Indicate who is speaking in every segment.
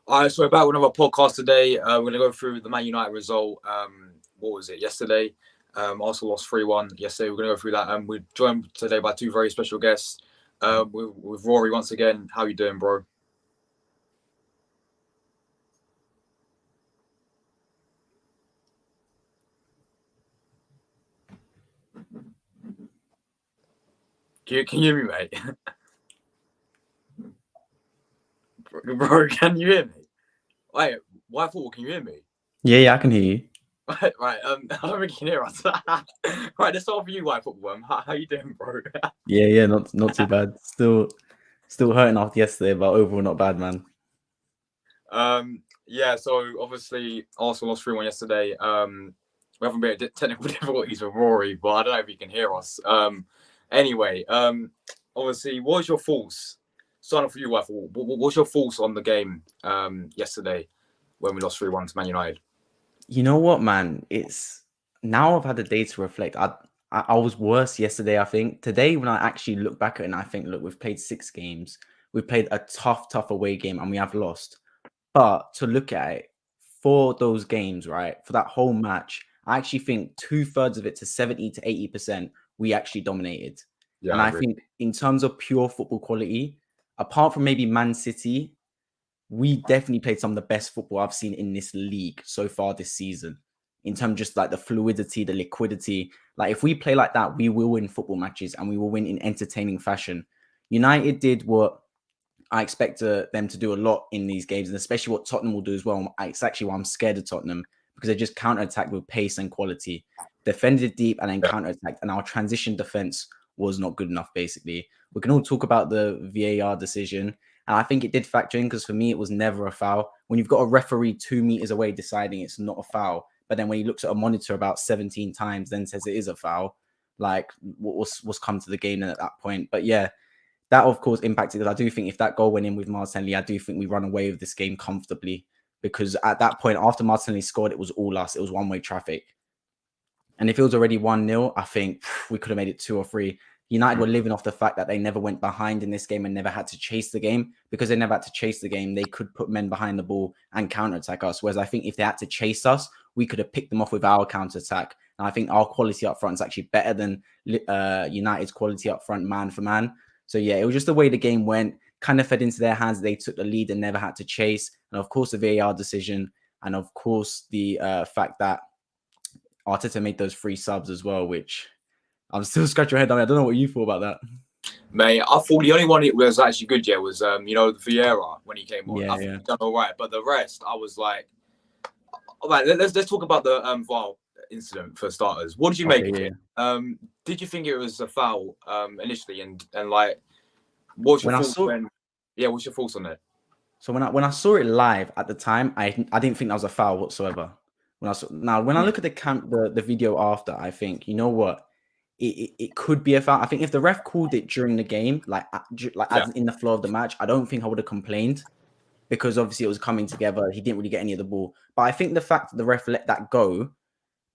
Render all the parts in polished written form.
Speaker 1: All right, so we're back with another podcast today. We're going to go through the Man United result. What was it, yesterday? Arsenal lost 3-1 yesterday. We're going to go through that. We're joined today by two very special guests. With Rory once again. How you doing, bro? Can you hear me, mate? Bro, can you hear me? Wait, why football? Can you hear me?
Speaker 2: Yeah, I can hear you.
Speaker 1: Right. I don't think you can hear us. Right, let's start with you, White Football. How you doing, bro?
Speaker 2: Yeah, not too bad. Still hurting after yesterday, but overall not bad, man.
Speaker 1: Yeah, so obviously Arsenal lost 3-1 yesterday. We haven't been technical difficulties with Rory, but I don't know if he can hear us. Anyway, obviously, what was your thoughts? Starting off for you, what's your thoughts on the game yesterday when we lost 3-1 to Man United?
Speaker 2: You know what, man? It's now I've had a day to reflect. I was worse yesterday, I think. Today, when I actually look back at it and I think, look, we've played 6 games. We've played a tough away game and we have lost. But to look at it, for those games, right, for that whole match, I actually think 2/3 of it to 70 to 80%, we actually dominated.
Speaker 1: Yeah,
Speaker 2: And
Speaker 1: I
Speaker 2: I
Speaker 1: agree.
Speaker 2: think in terms of pure football quality, apart from maybe Man City, we definitely played some of the best football I've seen in this league so far this season. In terms of just like the fluidity, the liquidity. Like if we play like that, we will win football matches and we will win in entertaining fashion. United did what I expect them to do a lot in these games, and especially what Tottenham will do as well. It's actually why I'm scared of Tottenham, because they just counter-attacked with pace and quality, defended deep and then
Speaker 1: Yeah.
Speaker 2: counter-attacked, and our transition defense was not good enough, basically. We can all talk about the VAR decision, and I think it did factor in because for me, it was never a foul. When you've got a referee 2 meters away deciding it's not a foul, but then when he looks at a monitor about 17 times, then says it is a foul, like what's come to the game then at that point. But yeah, that of course impacted us. I do think if that goal went in with Martinelli, I do think we run away with this game comfortably, because at that point, after Martinelli scored, it was all us. It was one-way traffic. And if it was already 1-0, I think we could have made it 2 or 3. United were living off the fact that they never went behind in this game and never had to chase the game. Because they never had to chase the game, they could put men behind the ball and counter-attack us. Whereas I think if they had to chase us, we could have picked them off with our counter-attack. And I think our quality up front is actually better than United's quality up front, man for man. So yeah, it was just the way the game went, kind of fed into their hands. They took the lead and never had to chase. And of course, the VAR decision. And of course, the fact that Arteta made those 3 subs as well, which I'm still scratching my head on. I don't know what you thought about that.
Speaker 1: Mate, I thought the only one that was actually good, yeah, was Vieira when he came on. I
Speaker 2: Yeah,
Speaker 1: think
Speaker 2: yeah.
Speaker 1: he done all right, but the rest, I was like, all right, let's talk about the VAR incident for starters. What did you make
Speaker 2: Okay,
Speaker 1: of
Speaker 2: yeah.
Speaker 1: it? Did you think it was a foul initially, and like, what's your
Speaker 2: When I
Speaker 1: thoughts
Speaker 2: saw
Speaker 1: when? Yeah, what's your thoughts on it?
Speaker 2: so when I saw it live at the time, I didn't think that was a foul whatsoever. When I
Speaker 1: Mm.
Speaker 2: look at the video after, I think, you know what, it could be a foul. I think if the ref called it during the game, like
Speaker 1: Yeah,
Speaker 2: as in the flow of the match, I don't think I would have complained, because obviously it was coming together. He didn't really get any of the ball, but I think the fact that the ref let that go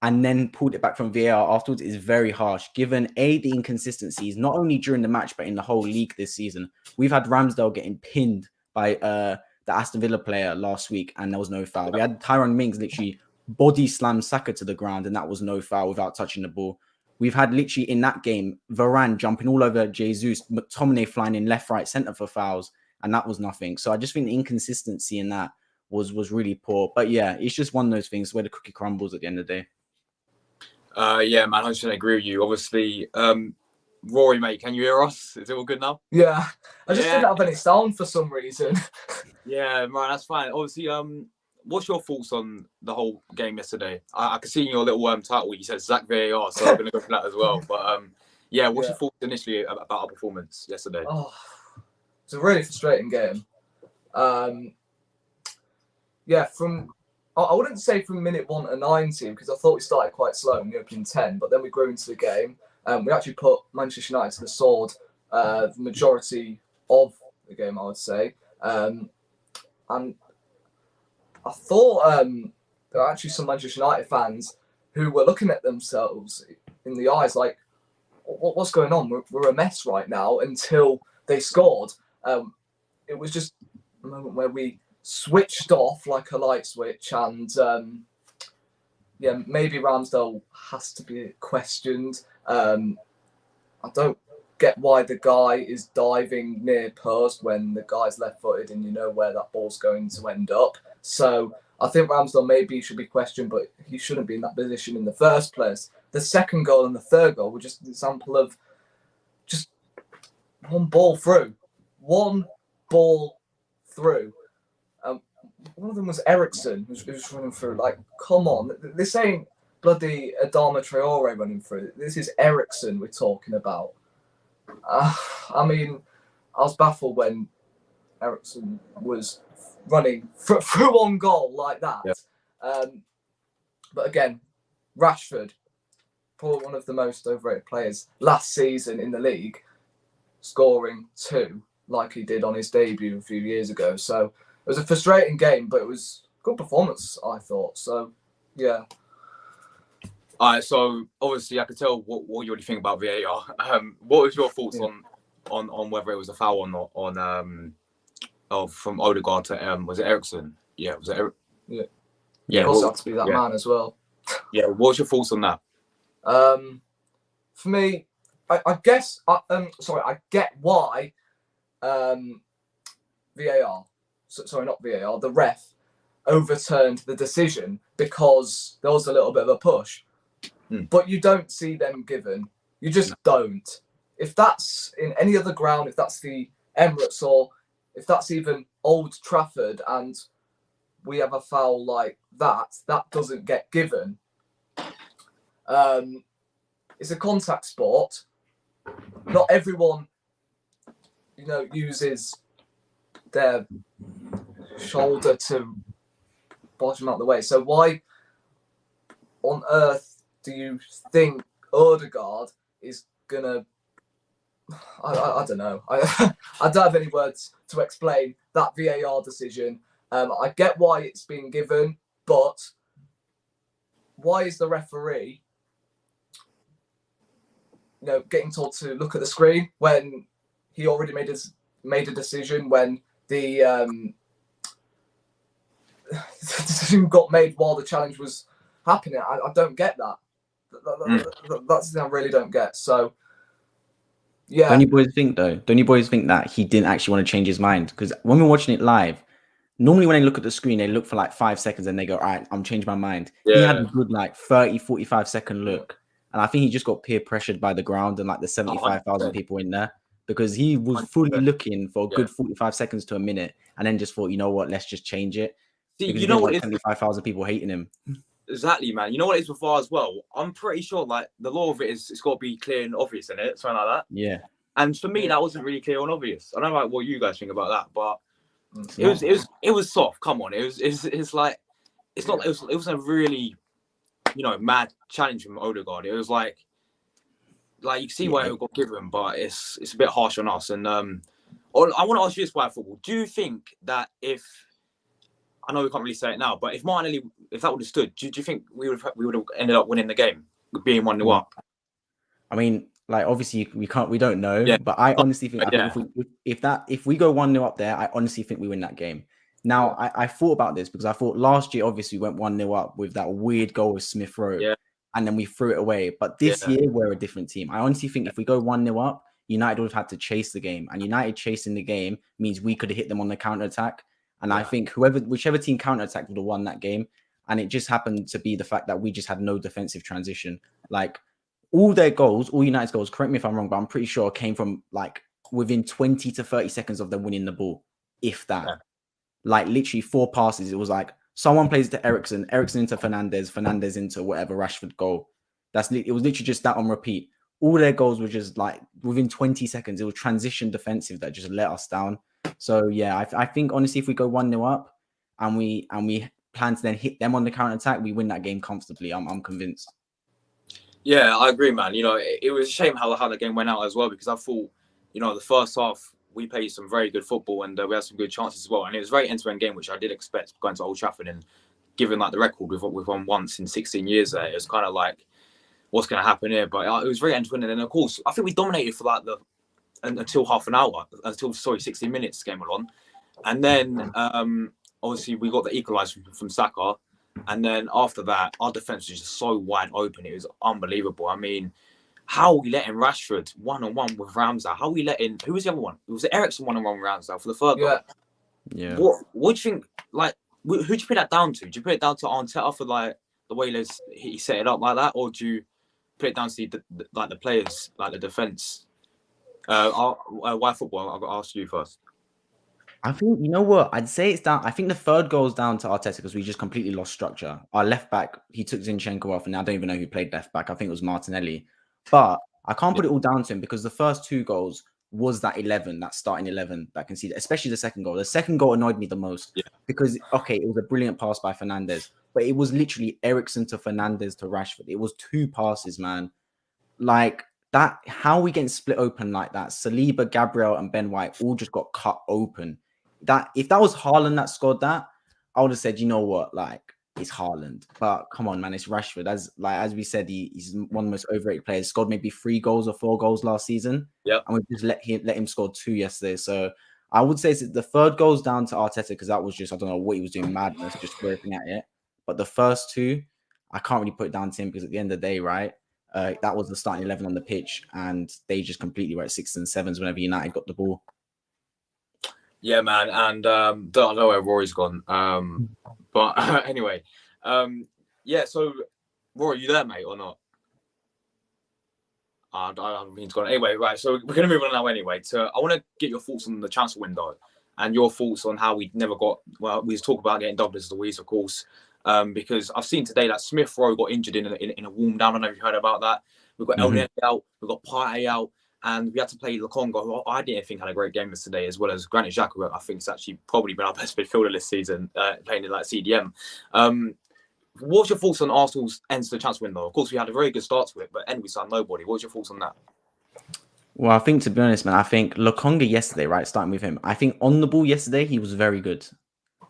Speaker 2: and then pulled it back from VAR afterwards is very harsh, given the inconsistencies, not only during the match, but in the whole league this season. We've had Ramsdale getting pinned by the Aston Villa player last week, and there was no foul. We had Tyrone Mings literally body slam Saka to the ground, and that was no foul without touching the ball. We've had literally in that game, Varane jumping all over Jesus, McTominay flying in left, right, centre for fouls, and that was nothing. So I just think the inconsistency in that was really poor. But yeah, it's just one of those things where the cookie crumbles at the end of the day.
Speaker 1: yeah, man, I just agree with you. Obviously, Rory, mate, can you hear us? Is it all good now?
Speaker 3: Yeah, I just
Speaker 1: Yeah,
Speaker 3: didn't have any sound for some reason.
Speaker 1: yeah, man, that's fine. Obviously, what's your thoughts on the whole game yesterday? I can see in your little title you said Zach VAR, so I'm gonna go for that as well. But yeah, what's your thoughts initially about our performance yesterday?
Speaker 3: Oh, it's a really frustrating game. Yeah, I wouldn't say from minute 1 to 90, because I thought we started quite slow in the opening 10, but then we grew into the game. We actually put Manchester United to the sword the majority of the game, I would say. And I thought there were actually some Manchester United fans who were looking at themselves in the eyes like, what's going on? We're a mess right now, until they scored. It was just a moment where we switched off like a light switch, and yeah, maybe Ramsdale has to be questioned. I don't get why the guy is diving near post when the guy's left-footed and you know where that ball's going to end up. So I think Ramsdale maybe should be questioned, but he shouldn't be in that position in the first place. The second goal and the third goal were just an example of just one ball through. One ball through. One of them was Ericsson, who was running through. Like, come on. This ain't bloody Adama Traore running through. This is Ericsson we're talking about. I mean, I was baffled when Ericsson was running through on goal like that. Yeah. But again, Rashford, probably one of the most overrated players last season in the league, scoring 2 like he did on his debut a few years ago. So it was a frustrating game, but it was a good performance, I thought. So, yeah.
Speaker 1: All right, so obviously I could tell what you already think about VAR. What was your thoughts on whether it was a foul or not on from Odegaard to was it Ericsson? Yeah, was it
Speaker 3: Yeah, also had to be that man as well.
Speaker 1: Yeah, what's your thoughts on that?
Speaker 3: For me, I guess I get why VAR. Sorry, not VAR. The ref overturned the decision because there was a little bit of a push. But you don't see them given. You just don't. If that's in any other ground, if that's the Emirates or if that's even Old Trafford and we have a foul like that, that doesn't get given. It's a contact sport. Not everyone, uses their shoulder to bodge them out of the way. So why on earth do you think Odegaard is gonna? I don't know. I don't have any words to explain that VAR decision. I get why it's been given, but why is the referee, getting told to look at the screen when he already made a decision when the decision got made while the challenge was happening? I don't get that. That's the thing I really don't get. So, yeah.
Speaker 2: Don't you boys think that he didn't actually want to change his mind? Because when we're watching it live, normally when they look at the screen, they look for like 5 seconds and they go, all right, I'm changing my mind. Yeah. He had a good 30, 45-second look. And I think he just got peer pressured by the ground and the 75,000 people in there, because he was fully looking for a good 45 seconds to a minute and then just thought, you know what, let's just change it.
Speaker 1: See,
Speaker 2: because 75,000 people hating him.
Speaker 1: Exactly, man. You know what it is with VAR as well? I'm pretty sure the law of it is it's got to be clear and obvious in it, something like that.
Speaker 2: Yeah.
Speaker 1: And for me, that wasn't really clear and obvious. I don't know what you guys think about that, but it was soft. Come on, it wasn't a really mad challenge from Odegaard. It was like you see why it got given, but it's a bit harsh on us. And I want to ask you this about football. Do you think that if I know we can't really say it now, but if Martinelli, if that would have stood, do you think we would have ended up winning the game, being 1-0 up?
Speaker 2: I mean, obviously we don't know, but I honestly think if we go 1-0 up there, I honestly think we win that game. Now I thought about this because I thought last year obviously we went 1-0 up with that weird goal with Smith Rowe, and then we threw it away. But this year we're a different team. I honestly think if we go 1-0 up, United would have had to chase the game, and United chasing the game means we could have hit them on the counter attack. And I think whichever team counter-attacked would have won that game. And it just happened to be the fact that we just had no defensive transition. All their goals, all United's goals, correct me if I'm wrong, but I'm pretty sure came from within 20 to 30 seconds of them winning the ball, if that. Yeah. Literally 4 passes. It was someone plays to Ericsson into Fernandes into whatever Rashford goal. It was literally just that on repeat. All their goals were just within 20 seconds. It was transition defensive that just let us down. So yeah, I think honestly, if we go 1-0 up and we plan to then hit them on the counter attack, we win that game comfortably. I'm convinced.
Speaker 1: Yeah, I agree, man. It was a shame how the game went out as well, because I thought, the first half we played some very good football and we had some good chances as well, and it was a very end-to-end game, which I did expect going to Old Trafford and given the record we've won once in 16 years there. It was kind of what's going to happen here, but it was very end-to-end, and then of course I think we dominated for until half an hour, until 60 minutes game on, and then obviously we got the equaliser from Saka, and then after that, our defence was just so wide open. It was unbelievable. I mean, how are we letting Rashford one-on-one with Ramsdale? How are we letting... Who was the other one? It was Ericsson one-on-one with Ramsdale for the third goal.
Speaker 2: Yeah.
Speaker 1: What do you think, like, who do you put that down to? Do you put it down to Arteta for, like, the way he set it up like that? Or do you put it down to, the players, like the defence? Why football? I'll ask you first.
Speaker 2: I think, you know what? I'd say it's down. I think the third goal is down to Arteta because we just completely lost structure. Our left back, he took Zinchenko off, and I don't even know who played left back. I think it was Martinelli. But I can't put it all down to him because the first 2 goals was that 11, that starting 11 that conceded, especially the second goal. The second goal annoyed me the most because, okay, it was a brilliant pass by Fernandes, but it was literally Eriksen to Fernandes to Rashford. It was 2 passes, man. Like that, how are we getting split open like that? Saliba, Gabriel, and Ben White all just got cut open. That if that was Haaland that scored that, I would have said, you know what, like it's Haaland. But come on, man, it's Rashford. As we said, he's one of the most overrated players. Scored maybe 3 goals or 4 goals last season.
Speaker 1: Yeah,
Speaker 2: and we just let him score 2 yesterday. So I would say the third goal's down to Arteta because that was just, I don't know what he was doing, madness, just working at it. But the first 2, I can't really put it down to him because at the end of the day, right, that was the starting 11 on the pitch, and they just completely were at 6s and 7s whenever United got the ball.
Speaker 1: Yeah, man, and I don't know where Rory's gone. But anyway, yeah. So, Rory, you there, mate, or not? I don't mean to go on. Anyway, right. So we're gonna move on now. Anyway, I want to get your thoughts on the transfer window and your thoughts on how we never got. Well, we talk about getting Douglas Luiz, of course, because I've seen today that Smith Rowe got injured in a warm down. I don't know if you heard about that. We've got Elneny out. We've got Partey out. And we had to play Lokonga, who I didn't think had a great game yesterday, as well as Granit Xhaka, who I think has actually probably been our best midfielder this season, playing in like CDM. What's your thoughts on Arsenal's ends to the transfer window? Of course, we had a very good start to it, but end we signed nobody. What's your thoughts on that?
Speaker 2: Well, I think, to be honest, man, I think Lokonga yesterday, right, starting with him, I think on the ball yesterday, he was very good.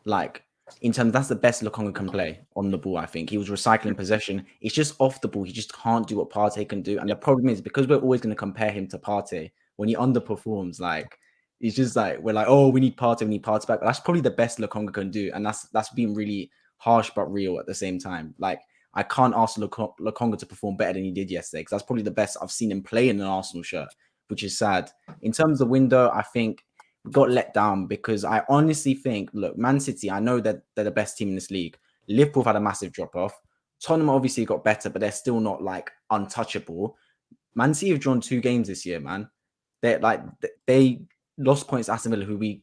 Speaker 2: Like, in terms, that's the best Lokonga can play on the ball. I think he was recycling possession. It's just off the ball. He just can't do what Partey can do. And the problem is, because we're always going to compare him to Partey, when he underperforms, like, it's just like, we're like, oh, we need Partey back. But that's probably the best Lokonga can do. And that's being really harsh but real at the same time. Like, I can't ask Lokonga to perform better than he did yesterday, because that's probably the best I've seen him play in an Arsenal shirt, which is sad. In terms of the window, I think we got let down because I honestly think, look, Man City, I know that they're the best team in this league. Liverpool had a massive drop-off. Tottenham obviously got better, but they're still not like untouchable. Man City have drawn 2 games this year, man. They lost points to Aston Villa,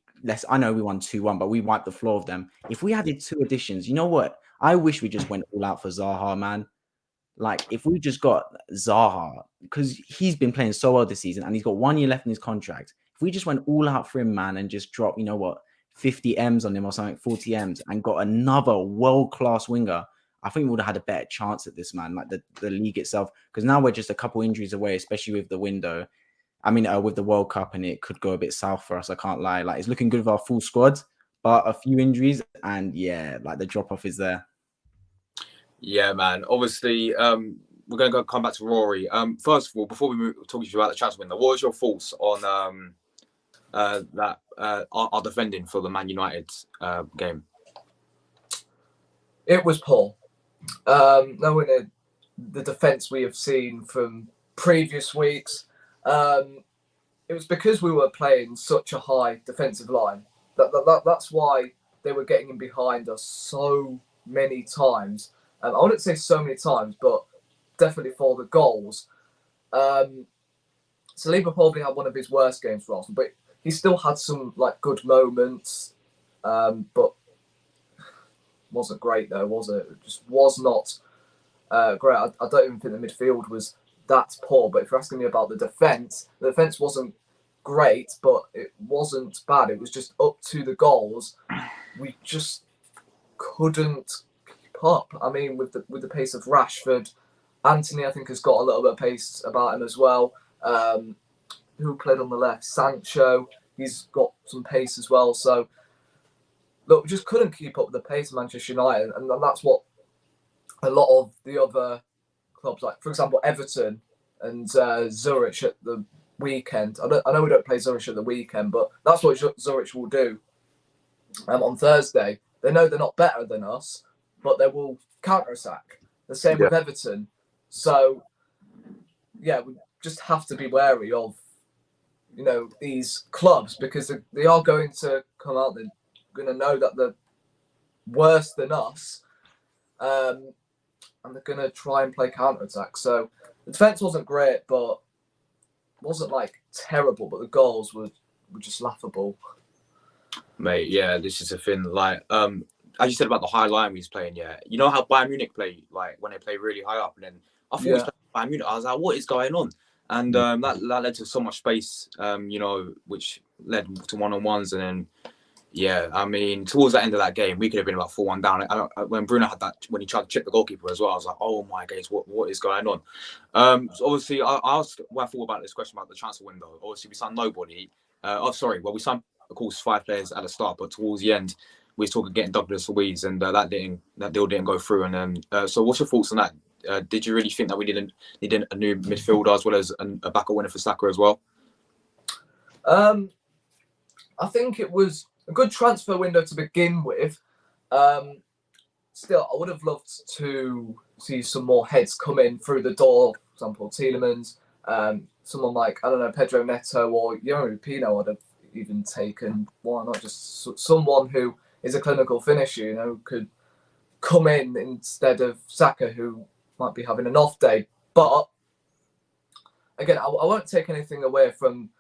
Speaker 2: I know we won 2-1, but we wiped the floor of them. If we added 2 additions, you know what? I wish we just went all out for Zaha, man. Like, if we just got Zaha, because he's been playing so well this season and he's got 1 year left in his contract. If we just went all out for him, man, and just drop, you know what, 50 M's on him or something, 40 M's, and got another world-class winger, I think we would have had a better chance at this, man, like the league itself. Because now we're just a couple injuries away, especially with the window. I mean, with the World Cup, and it could go a bit south for us, I can't lie. Like, it's looking good with our full squad, but a few injuries, and yeah, like the drop-off is there.
Speaker 1: Yeah, man. Obviously, we're going to come back to Rory. First of all, before we move talking to you about the transfer window, what was your thoughts on our defending for the Man United game?
Speaker 3: It was poor. Knowing the defence we have seen from previous weeks, it was because we were playing such a high defensive line. That's why they were getting in behind us so many times. I wouldn't say so many times, but definitely for the goals. Saliba probably had one of his worst games for Arsenal, but he still had some like good moments, but wasn't great though, was it? It just was not great. I don't even think the midfield was that poor. But if you're asking me about the defence wasn't great, but it wasn't bad. It was just up to the goals. We just couldn't keep up. I mean, with the pace of Rashford, Antony, I think, has got a little bit of pace about him as well. Who played on the left? Sancho. He's got some pace as well. So, look, we just couldn't keep up with the pace of Manchester United. And that's what a lot of the other clubs, like, for example, Everton and Zurich at the weekend. I know we don't play Zurich at the weekend, but that's what Zurich will do on Thursday. They know they're not better than us, but they will counter-attack. The same with Everton. So, yeah, we just have to be wary of, these clubs, because they are going to come out. They're going to know that they're worse than us, and they're going to try and play counter-attack. So the defence wasn't great, but it wasn't like terrible, but the goals were just laughable.
Speaker 1: Mate, yeah, this is a thing. Like, as you said about the high line he's playing, you know how Bayern Munich play, like when they play really high up, and then I thought it was Bayern Munich. I was like, what is going on? And that led to so much space, which led to one-on-ones, and then I mean, towards the end of that game, we could have been about 4-1 down. When Bruno had that, when he tried to chip the goalkeeper as well, I was like, oh my days, what is going on? So obviously, I asked what I thought about this question about the transfer window. Obviously, we signed nobody. We signed, of course, 5 players at the start, but towards the end, we were talking getting Douglas Luiz, and that deal didn't go through. And so, what's your thoughts on that? Did you really think that we needed a new midfielder as well as a backup winner for Saka as well?
Speaker 3: I think it was a good transfer window to begin with. Still, I would have loved to see some more heads come in through the door. For example, Tielemans, someone like, I don't know, Pedro Neto or Youri Pino. I'd have even taken. Why not just someone who is a clinical finisher, could come in instead of Saka, who might be having an off day. But again, I won't take anything away from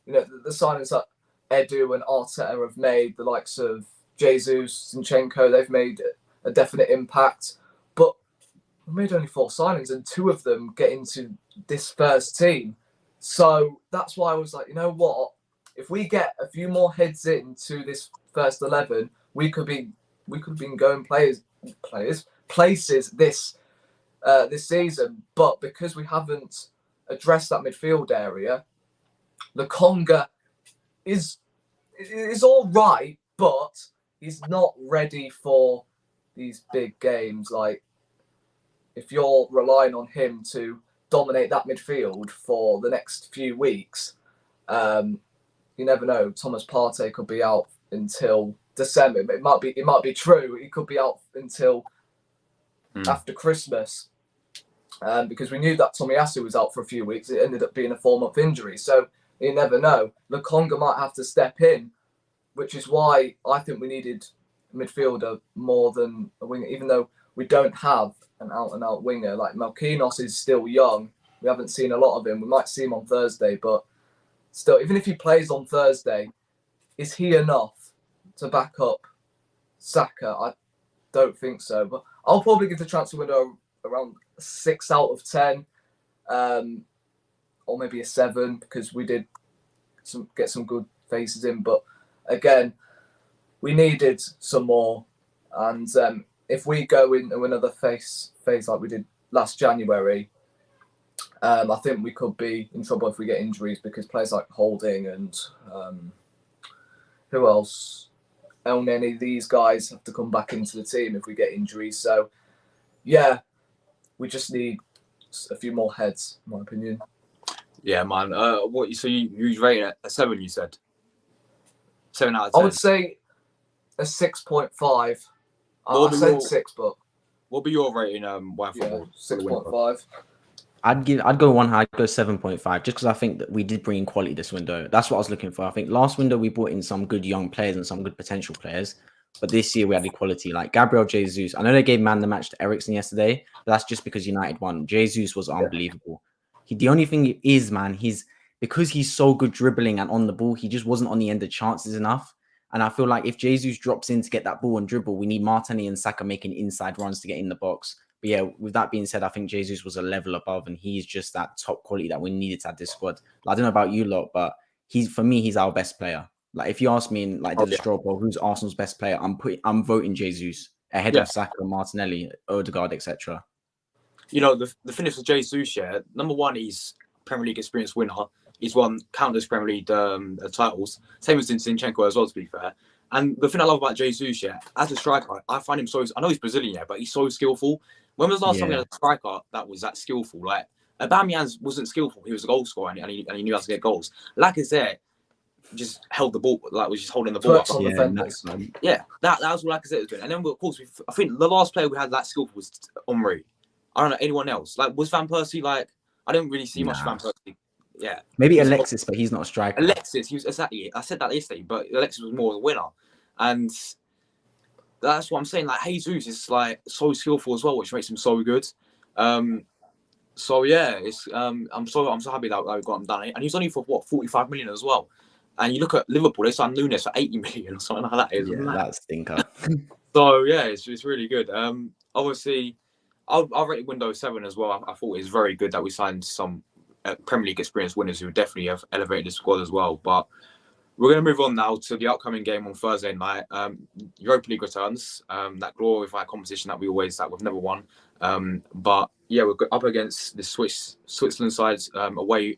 Speaker 3: the signings that Edu and Arteta have made, the likes of Jesus, Zinchenko. They've made a definite impact, but we made only 4 signings, and 2 of them get into this first team. So that's why I was like, you know what? If we get a few more heads into this first 11, we could be going places this season. But because we haven't addressed that midfield area, Lokonga is all right, but he's not ready for these big games. Like, if you're relying on him to dominate that midfield for the next few weeks, you never know. Thomas Partey could be out until December. It might be true. He could be out until after Christmas, because we knew that Tomiyasu was out for a few weeks. It ended up being a 4-month injury, so you never know. Lokonga might have to step in, which is why I think we needed a midfielder more than a winger, even though we don't have an out-and-out winger. Like, Malkinos is still young. We haven't seen a lot of him. We might see him on Thursday, but still, even if he plays on Thursday, is he enough to back up Saka? I don't think so. But I'll probably give the transfer window around 6 out of 10, or maybe a 7, because we did get some good faces in. But again, we needed some more, and if we go into another phase like we did last January, I think we could be in trouble if we get injuries, because players like Holding and who else? El Neni, these guys have to come back into the team if we get injuries. So, yeah, we just need a few more heads, in my opinion.
Speaker 1: Yeah, man. So you rate it a 7? You said 7 out of 10.
Speaker 3: I would say a 6.5. I said 6, but
Speaker 1: what be your rating?
Speaker 3: 6.5.
Speaker 2: I'd go 1 high. I'd go 7.5, just because I think that we did bring in quality this window. That's what I was looking for. I think last window we brought in some good young players and some good potential players, but this year we had equality. Like Gabriel Jesus, I know they gave man the match to Eriksen yesterday, but that's just because United won. Jesus was unbelievable. The only thing is, man, because he's so good dribbling and on the ball, he just wasn't on the end of chances enough. And I feel like if Jesus drops in to get that ball and dribble, we need Martinelli and Saka making inside runs to get in the box. But yeah, with that being said, I think Jesus was a level above, and he's just that top quality that we needed to add this squad. Like, I don't know about you lot, but for me, he's our best player. Like, if you ask me in the straw poll, who's Arsenal's best player, I'm voting Jesus ahead of Saka, Martinelli, Odegaard, etc.
Speaker 1: The finish for Jesus, number one, he's Premier League experience winner. He's won countless Premier League titles. Same as Zinchenko as well, to be fair. And the thing I love about Jesus, as a striker, I find him I know he's Brazilian, but he's so skillful. When was the last time we had a striker that was that skillful? Like, Aubameyang wasn't skillful. He was a goal scorer, and he knew how to get goals. Lacazette, just held the ball, like was just holding the ball up.
Speaker 3: Twerks on
Speaker 2: Yeah,
Speaker 3: defenders.
Speaker 1: Yeah, that was what Lacazette was doing. And then of course, I think the last player we had that skillful was Omri. I don't know anyone else. Like, was Van Persie like? I didn't really see much
Speaker 2: Nah.
Speaker 1: Van Persie. Yeah,
Speaker 2: Maybe
Speaker 1: He's-
Speaker 2: Alexis, but he's not a striker.
Speaker 1: Alexis, he was exactly. I said that yesterday, but Alexis was more of a winner, and that's what I'm saying. Like Jesus is like so skillful as well, which makes him so good. So yeah, it's I'm so happy that we got him done, and he's only for what 45 million as well. And you look at Liverpool, they signed Nunes for 80 million or something like that.
Speaker 2: Yeah, that's stinker.
Speaker 1: So yeah, it's really good. Obviously, I'll rate Windows 7 as well. I thought it was very good that we signed some Premier League experienced winners who definitely have elevated the squad as well. But we're going to move on now to the upcoming game on Thursday night. Europa League returns. That glorified competition that we've never won. But yeah, we're up against the Switzerland side away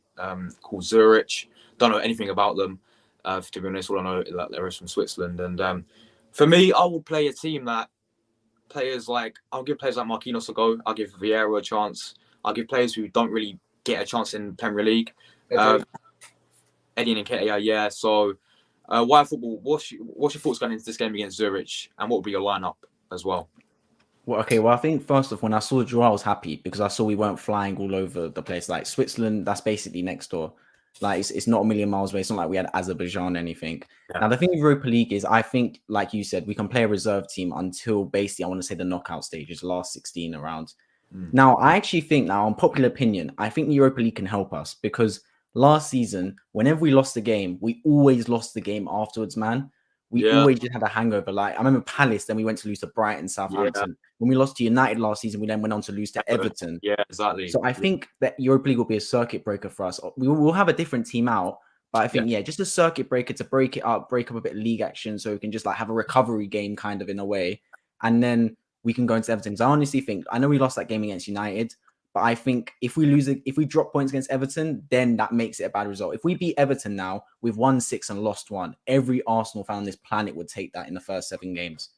Speaker 1: called Zurich. Don't know anything about them. To be honest, all I know is that they're from Switzerland. And for me, I would play a team that I'll give players like Marquinhos a go. I'll give Vieira a chance. I'll give players who don't really get a chance in Premier League. Eddie and Nketiah, yeah. So, why football? What's your thoughts going into this game against Zurich, and what would be your lineup as well?
Speaker 2: Well, I think first off, when I saw the draw, I was happy because I saw we weren't flying all over the place. Like Switzerland, that's basically next door. Like it's not a million miles away. It's not like we had Azerbaijan or anything.
Speaker 1: Yeah.
Speaker 2: Now the thing with Europa League is, I think, like you said, we can play a reserve team until basically I want to say the knockout stages, last 16 around. Now I actually think, now unpopular opinion, I think the Europa League can help us because last season, whenever we lost the game, we always lost the game afterwards, man. We always just had a hangover. Like I remember Palace, then we went to lose to Brighton, Southampton. Yeah. When we lost to United last season, we then went on to lose to Everton.
Speaker 1: Yeah, exactly.
Speaker 2: So I think that Europa League will be a circuit breaker for us. We'll have a different team out, but I think just a circuit breaker to break it up, break up a bit of league action, so we can just like have a recovery game kind of in a way, and then we can go into Everton. So I honestly think, I know we lost that game against United, but I think if we drop points against Everton, then that makes it a bad result. If we beat Everton now, we've won 6 and lost 1. Every Arsenal fan on this planet would take that in the first 7 games.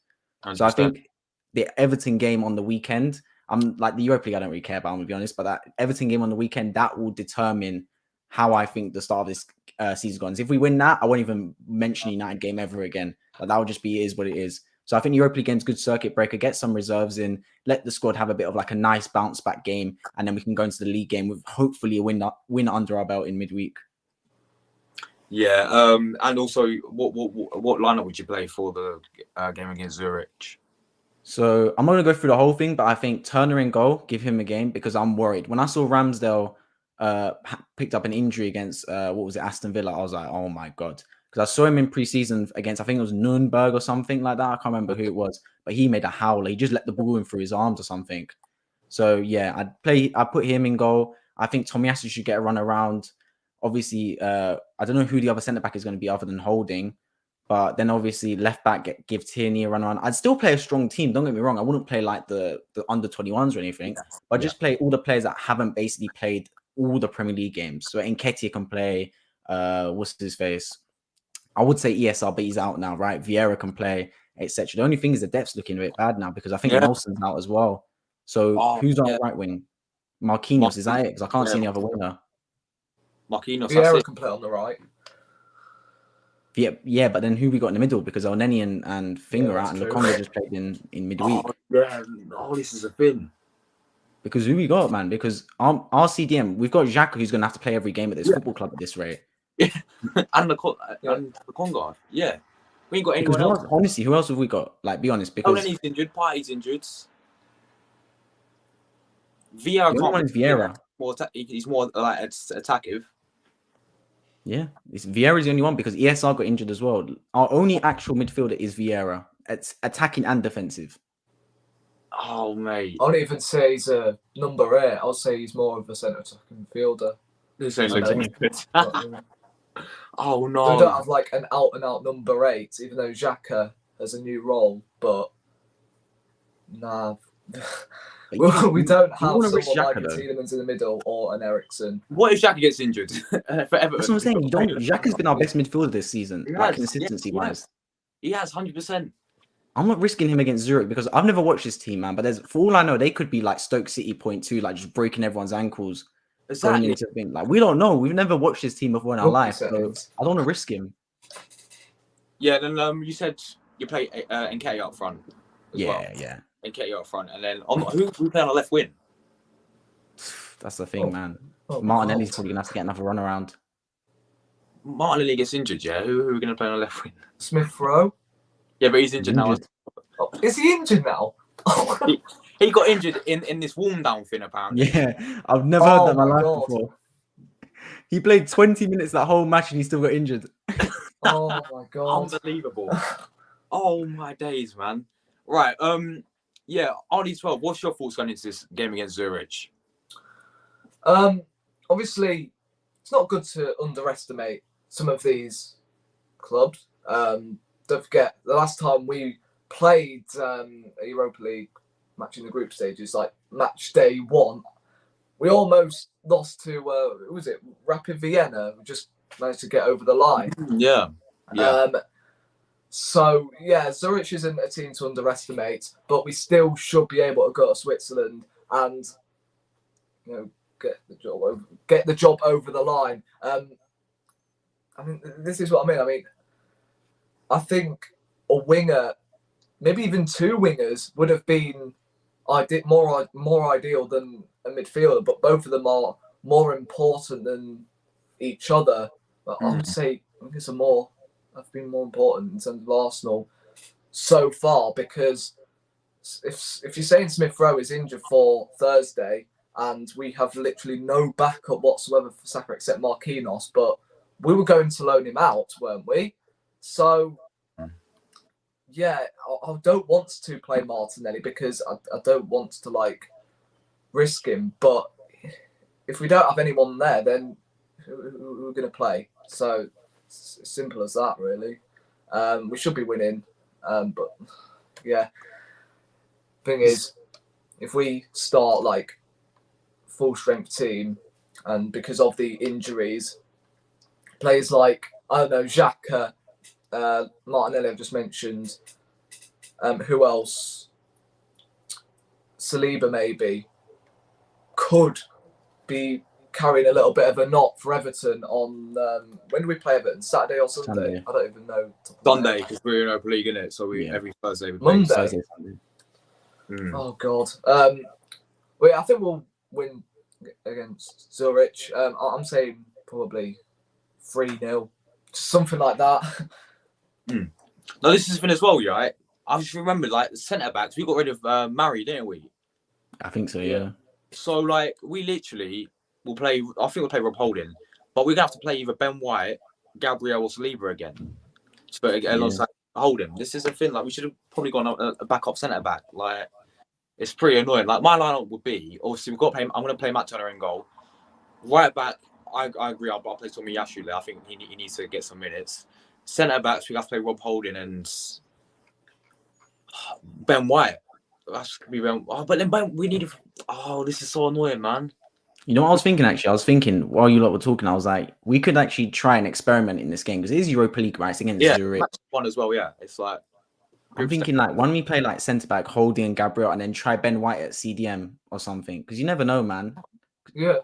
Speaker 2: 100%. So I think the Everton game on the weekend, I'm like the Europa League, I don't really care about, I'm gonna be honest, but that Everton game on the weekend, that will determine how I think the start of this season goes. If we win that, I won't even mention United game ever again. Like, that will just be, it is what it is. So I think the Europa League game's good circuit breaker, get some reserves in, let the squad have a bit of like a nice bounce back game, and then we can go into the league game with hopefully a win under our belt in midweek.
Speaker 1: Yeah, and also, what lineup would you play for the game against Zurich?
Speaker 2: So I'm not going to go through the whole thing, but I think Turner in goal, give him a game because I'm worried. When I saw Ramsdale picked up an injury against, Aston Villa, I was like, oh my God. Because I saw him in pre-season against, I think it was Nuremberg or something like that. I can't remember who it was, but he made a howler. He just let the ball in through his arms or something. So yeah, I'd put him in goal. I think Tomiyasu should get a run around. Obviously, I don't know who the other centre back is going to be other than Holding. But then obviously left back, give Tierney a run around. I'd still play a strong team. Don't get me wrong. I wouldn't play like the under 21s or anything. But just play all the players that haven't basically played all the Premier League games. So Nketiah can play. What's his face? I would say ESR, but he's out now, right? Vieira can play, etc. The only thing is the depth's looking a bit bad now because I think Nelson's out as well. So who's on the right wing? Marquinhos, is that it? Because I can't see any other winger.
Speaker 1: Marquinhos.
Speaker 3: Vieira can play on the right.
Speaker 2: Yeah, but then who we got in the middle? Because Elneny and Finger out, and Lokonga just played in midweek.
Speaker 1: This is a thing.
Speaker 2: Because who we got, man? Because our CDM, we've got Xhaka, who's going to have to play every game at this football club at this rate.
Speaker 1: Yeah, and Lokonga. Yeah, we ain't got anyone else.
Speaker 2: Honestly, who else have we got? Like, be honest, because
Speaker 1: Elneny's injured, Partey's injured. Vieira. He's more like attackive.
Speaker 2: Yeah, Vieira's the only one because ESR got injured as well. Our only actual midfielder is Vieira. It's attacking and defensive.
Speaker 1: Oh, mate.
Speaker 3: I wouldn't even say he's a number 8. I'll say he's more of a centre attacking midfielder.
Speaker 1: Oh, no.
Speaker 3: We don't have like an out-and-out number 8, even though Xhaka has a new role, but nah. We don't have someone like a Tielemans in the middle or an Eriksen.
Speaker 1: What if Xhaka gets injured?
Speaker 2: That's what I'm saying. Xhaka's been our best midfielder this season, like consistency-wise.
Speaker 1: He has 100%.
Speaker 2: I'm not risking him against Zurich because I've never watched this team, man. But for all I know, they could be like Stoke City 0.2, like just breaking everyone's ankles.
Speaker 1: Exactly.
Speaker 2: Like, we don't know. We've never watched this team before in our life, so I don't want to risk him.
Speaker 1: Yeah, then you said you play Nketiah up front as well.
Speaker 2: Yeah.
Speaker 1: Nketiah up front, and then who we play on the left wing?
Speaker 2: That's the thing, man.
Speaker 3: Oh,
Speaker 2: Martinelli's
Speaker 3: God.
Speaker 2: probably gonna have to get another run around.
Speaker 1: Martinelli gets injured, yeah. Who are we going to play on the left wing?
Speaker 3: Smith Rowe.
Speaker 1: Yeah, but he's injured now.
Speaker 3: Oh, is he injured now?
Speaker 1: He got injured in this warm down thing, apparently.
Speaker 2: Yeah, I've never heard that in my life
Speaker 3: God.
Speaker 2: before. He played 20 minutes that whole match and he still got injured.
Speaker 3: Oh my God.
Speaker 1: Unbelievable. Oh my days, man. Right. Yeah, RD12, what's your thoughts going into this game against Zurich?
Speaker 3: Obviously, it's not good to underestimate some of these clubs. Don't forget, the last time we played a Europa League match in the group stages, like match day 1, we almost lost to, who was it, Rapid Vienna. We just managed to get over the line.
Speaker 1: Yeah.
Speaker 3: So, yeah, Zurich isn't a team to underestimate, but we still should be able to go to Switzerland and, you know, get the job over the line. I mean, this is what I mean. I think a winger, maybe even 2 wingers, would have been more ideal than a midfielder, but both of them are more important than each other. But I would say wingers have been more important in terms of Arsenal so far, because if you're saying Smith Rowe is injured for Thursday and we have literally no backup whatsoever for Saka except Marquinhos, but we were going to loan him out, weren't we? So, yeah, I don't want to play Martinelli because I don't want to risk him. But if we don't have anyone there, then who are we going to play? So it's as simple as that, really. We should be winning, but yeah. Thing is, if we start full strength team, and because of the injuries, players like, I don't know, Xhaka, Martinelli I've just mentioned, who else? Saliba maybe could be carrying a little bit of a knot for Everton on when do we play Everton? Saturday or Sunday?
Speaker 2: Sunday.
Speaker 3: I don't even know.
Speaker 1: Sunday, because we're in Europa League, innit? So every Thursday we play.
Speaker 3: Monday.
Speaker 2: Thursday, Sunday.
Speaker 3: Oh God. I think we'll win against Zurich. I'm saying probably 3-0, something like that.
Speaker 1: Now this is the thing as well, right? I just remember the centre backs. We got rid of Murray, didn't we?
Speaker 2: I think so, yeah.
Speaker 1: So we literally will play. I think we'll play Rob Holding, but we're gonna have to play either Ben White, Gabriel, or Saliba again. So alongside Holding, this is a thing. We should have probably gone a backup centre back. It's pretty annoying. My lineup would be, obviously we've got to play. I'm gonna play Matt Turner in goal. Right back, I agree. I'll play Tomiyasu there. I think he needs to get some minutes. Centre backs, we have to play Rob Holding and Ben White. That's gonna be Ben. Oh, but then we need. Oh, this is so annoying, man.
Speaker 2: You know what I was thinking, actually? I was thinking, while you lot were talking, I was like, we could actually try and experiment in this game, because it is Europa League, right? It's against Zurich.
Speaker 1: Match 1 as well, yeah. It's
Speaker 2: I'm thinking, when we play centre-back, Holding and Gabriel, and then try Ben White at CDM or something, because you never know, man.
Speaker 3: Yeah.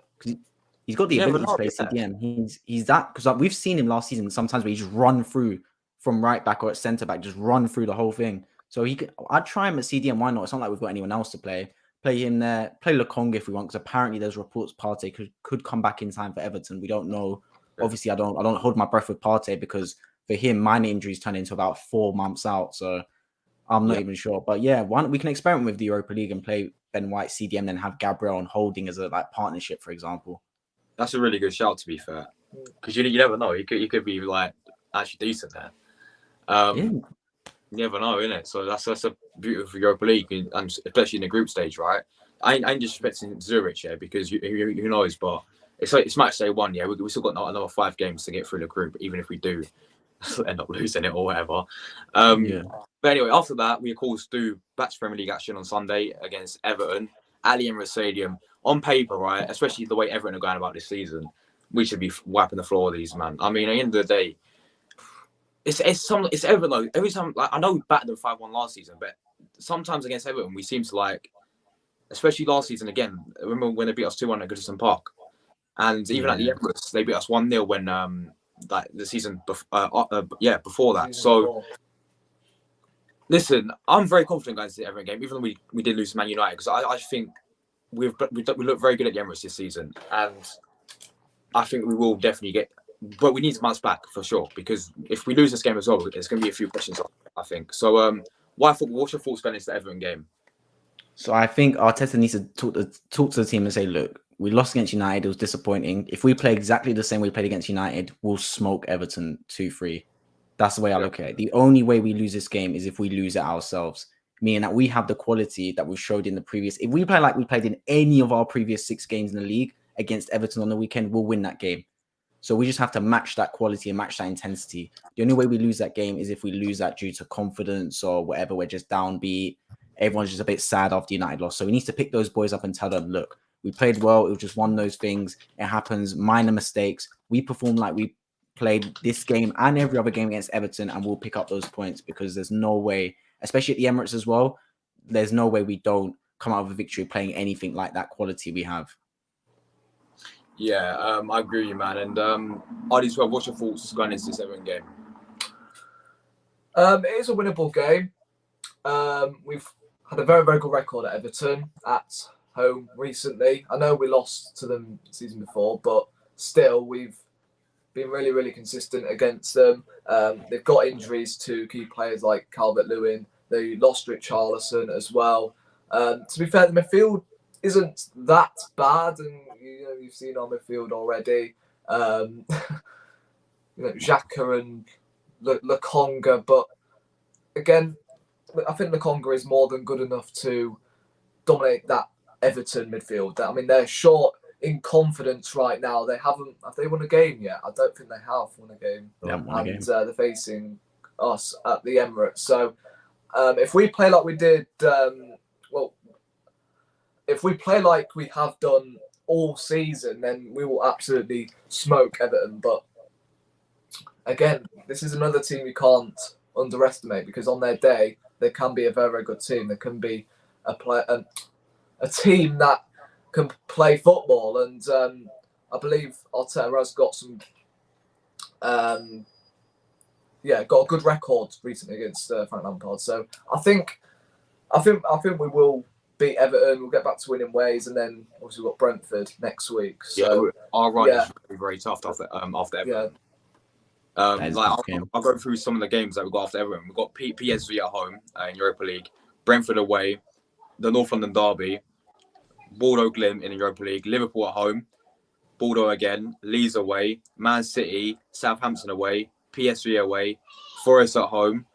Speaker 2: He's got the ability to play CDM. He's that, because we've seen him last season sometimes where he just run through from right back or at centre back, just run through the whole thing. So I'd try him at CDM. Why not? It's not like we've got anyone else to play. Play him there. Play Lokonga if we want, because apparently there's reports Partey could come back in time for Everton. We don't know. Obviously, I don't hold my breath with Partey, because for him, minor injuries turn into about 4 months out. So I'm not even sure. But yeah, we can experiment with the Europa League and play Ben White CDM, then have Gabriel and Holding as a partnership, for example.
Speaker 1: That's a really good shout, to be fair, because you never know. He could be actually decent there. You never know, innit? So that's a beautiful Europa League, and especially in the group stage, right? I ain't disrespecting Zurich, because who knows, but it's match day 1, yeah. We still got another 5 games to get through the group, even if we do end up losing it or whatever. But anyway, after that, we of course do back to Premier League action on Sunday against Everton at the Emirates Stadium. On paper, right, especially the way Everton are going about this season, we should be wiping the floor of these, man. I mean, at the end of the day, it's Everton though. Every time, I know we battered them 5-1 last season, but sometimes against Everton, we seem to especially last season again. Remember when they beat us 2-1 at Goodison Park, and even at the Emirates, they beat us 1-0 when like the season before that.
Speaker 3: Season
Speaker 1: So
Speaker 3: before.
Speaker 1: listen, I'm very confident going to the Everton game, even though we did lose to Man United, because I think we look very good at the Emirates this season, and I think we will definitely get. But we need to bounce back for sure, because if we lose this game as well, there's going to be a few questions. I think so. What's your thoughts going into the Everton game?
Speaker 2: So I think Arteta needs to talk to the team and say, look, we lost against United. It was disappointing. If we play exactly the same way we played against United, we'll smoke Everton 2-3. That's the way I look at it. The only way we lose this game is if we lose it ourselves, meaning that we have the quality that we showed in the previous. If we play like we played in any of our previous 6 games in the league against Everton on the weekend, we'll win that game. So we just have to match that quality and match that intensity. The only way we lose that game is if we lose that due to confidence or whatever. We're just downbeat. Everyone's just a bit sad after United lost. So we need to pick those boys up and tell them, look, we played well. It was just one of those things. It happens. Minor mistakes. We perform like we played this game and every other game against Everton, and we'll pick up those points, because there's no way, especially at the Emirates as well, there's no way we don't come out of a victory playing anything like that quality we have.
Speaker 1: Yeah, I agree with you, man. And Ardy, well, what's your thoughts going into this Everton game?
Speaker 3: It is a winnable game. We've had a very, very good record at Everton at home recently. I know we lost to them the season before, but still we've been really, really consistent against them. They've got injuries to key players like Calvert-Lewin. They lost Richarlison as well. To be fair, the midfield isn't that bad, and you've seen our midfield already. Xhaka and Lokonga, but again, I think Lokonga is more than good enough to dominate that Everton midfield. I mean, they're short in confidence right now. Have they won a game yet? I don't think they have won a game.
Speaker 2: They haven't won a game.
Speaker 3: They're facing us at the Emirates. So if we play like we did, if we play like we have done all season, then we will absolutely smoke Everton. But again, this is another team you can't underestimate, because on their day, they can be a very, very good team. They can be a team that can play football, and I believe Arteta has got some, got a good record recently against Frank Lampard. So I think we will beat Everton. We'll get back to winning ways, and then obviously we've got Brentford next week. So
Speaker 1: our run is very, very tough after Everton.
Speaker 3: Yeah.
Speaker 1: I'll go through some of the games that we've got after Everton. We've got PSV at home in Europa League, Brentford away, the North London derby, Bordeaux Glimt in the Europa League, Liverpool at home, Bordeaux again, Leeds away, Man City, Southampton away, PSV away, Forest at home,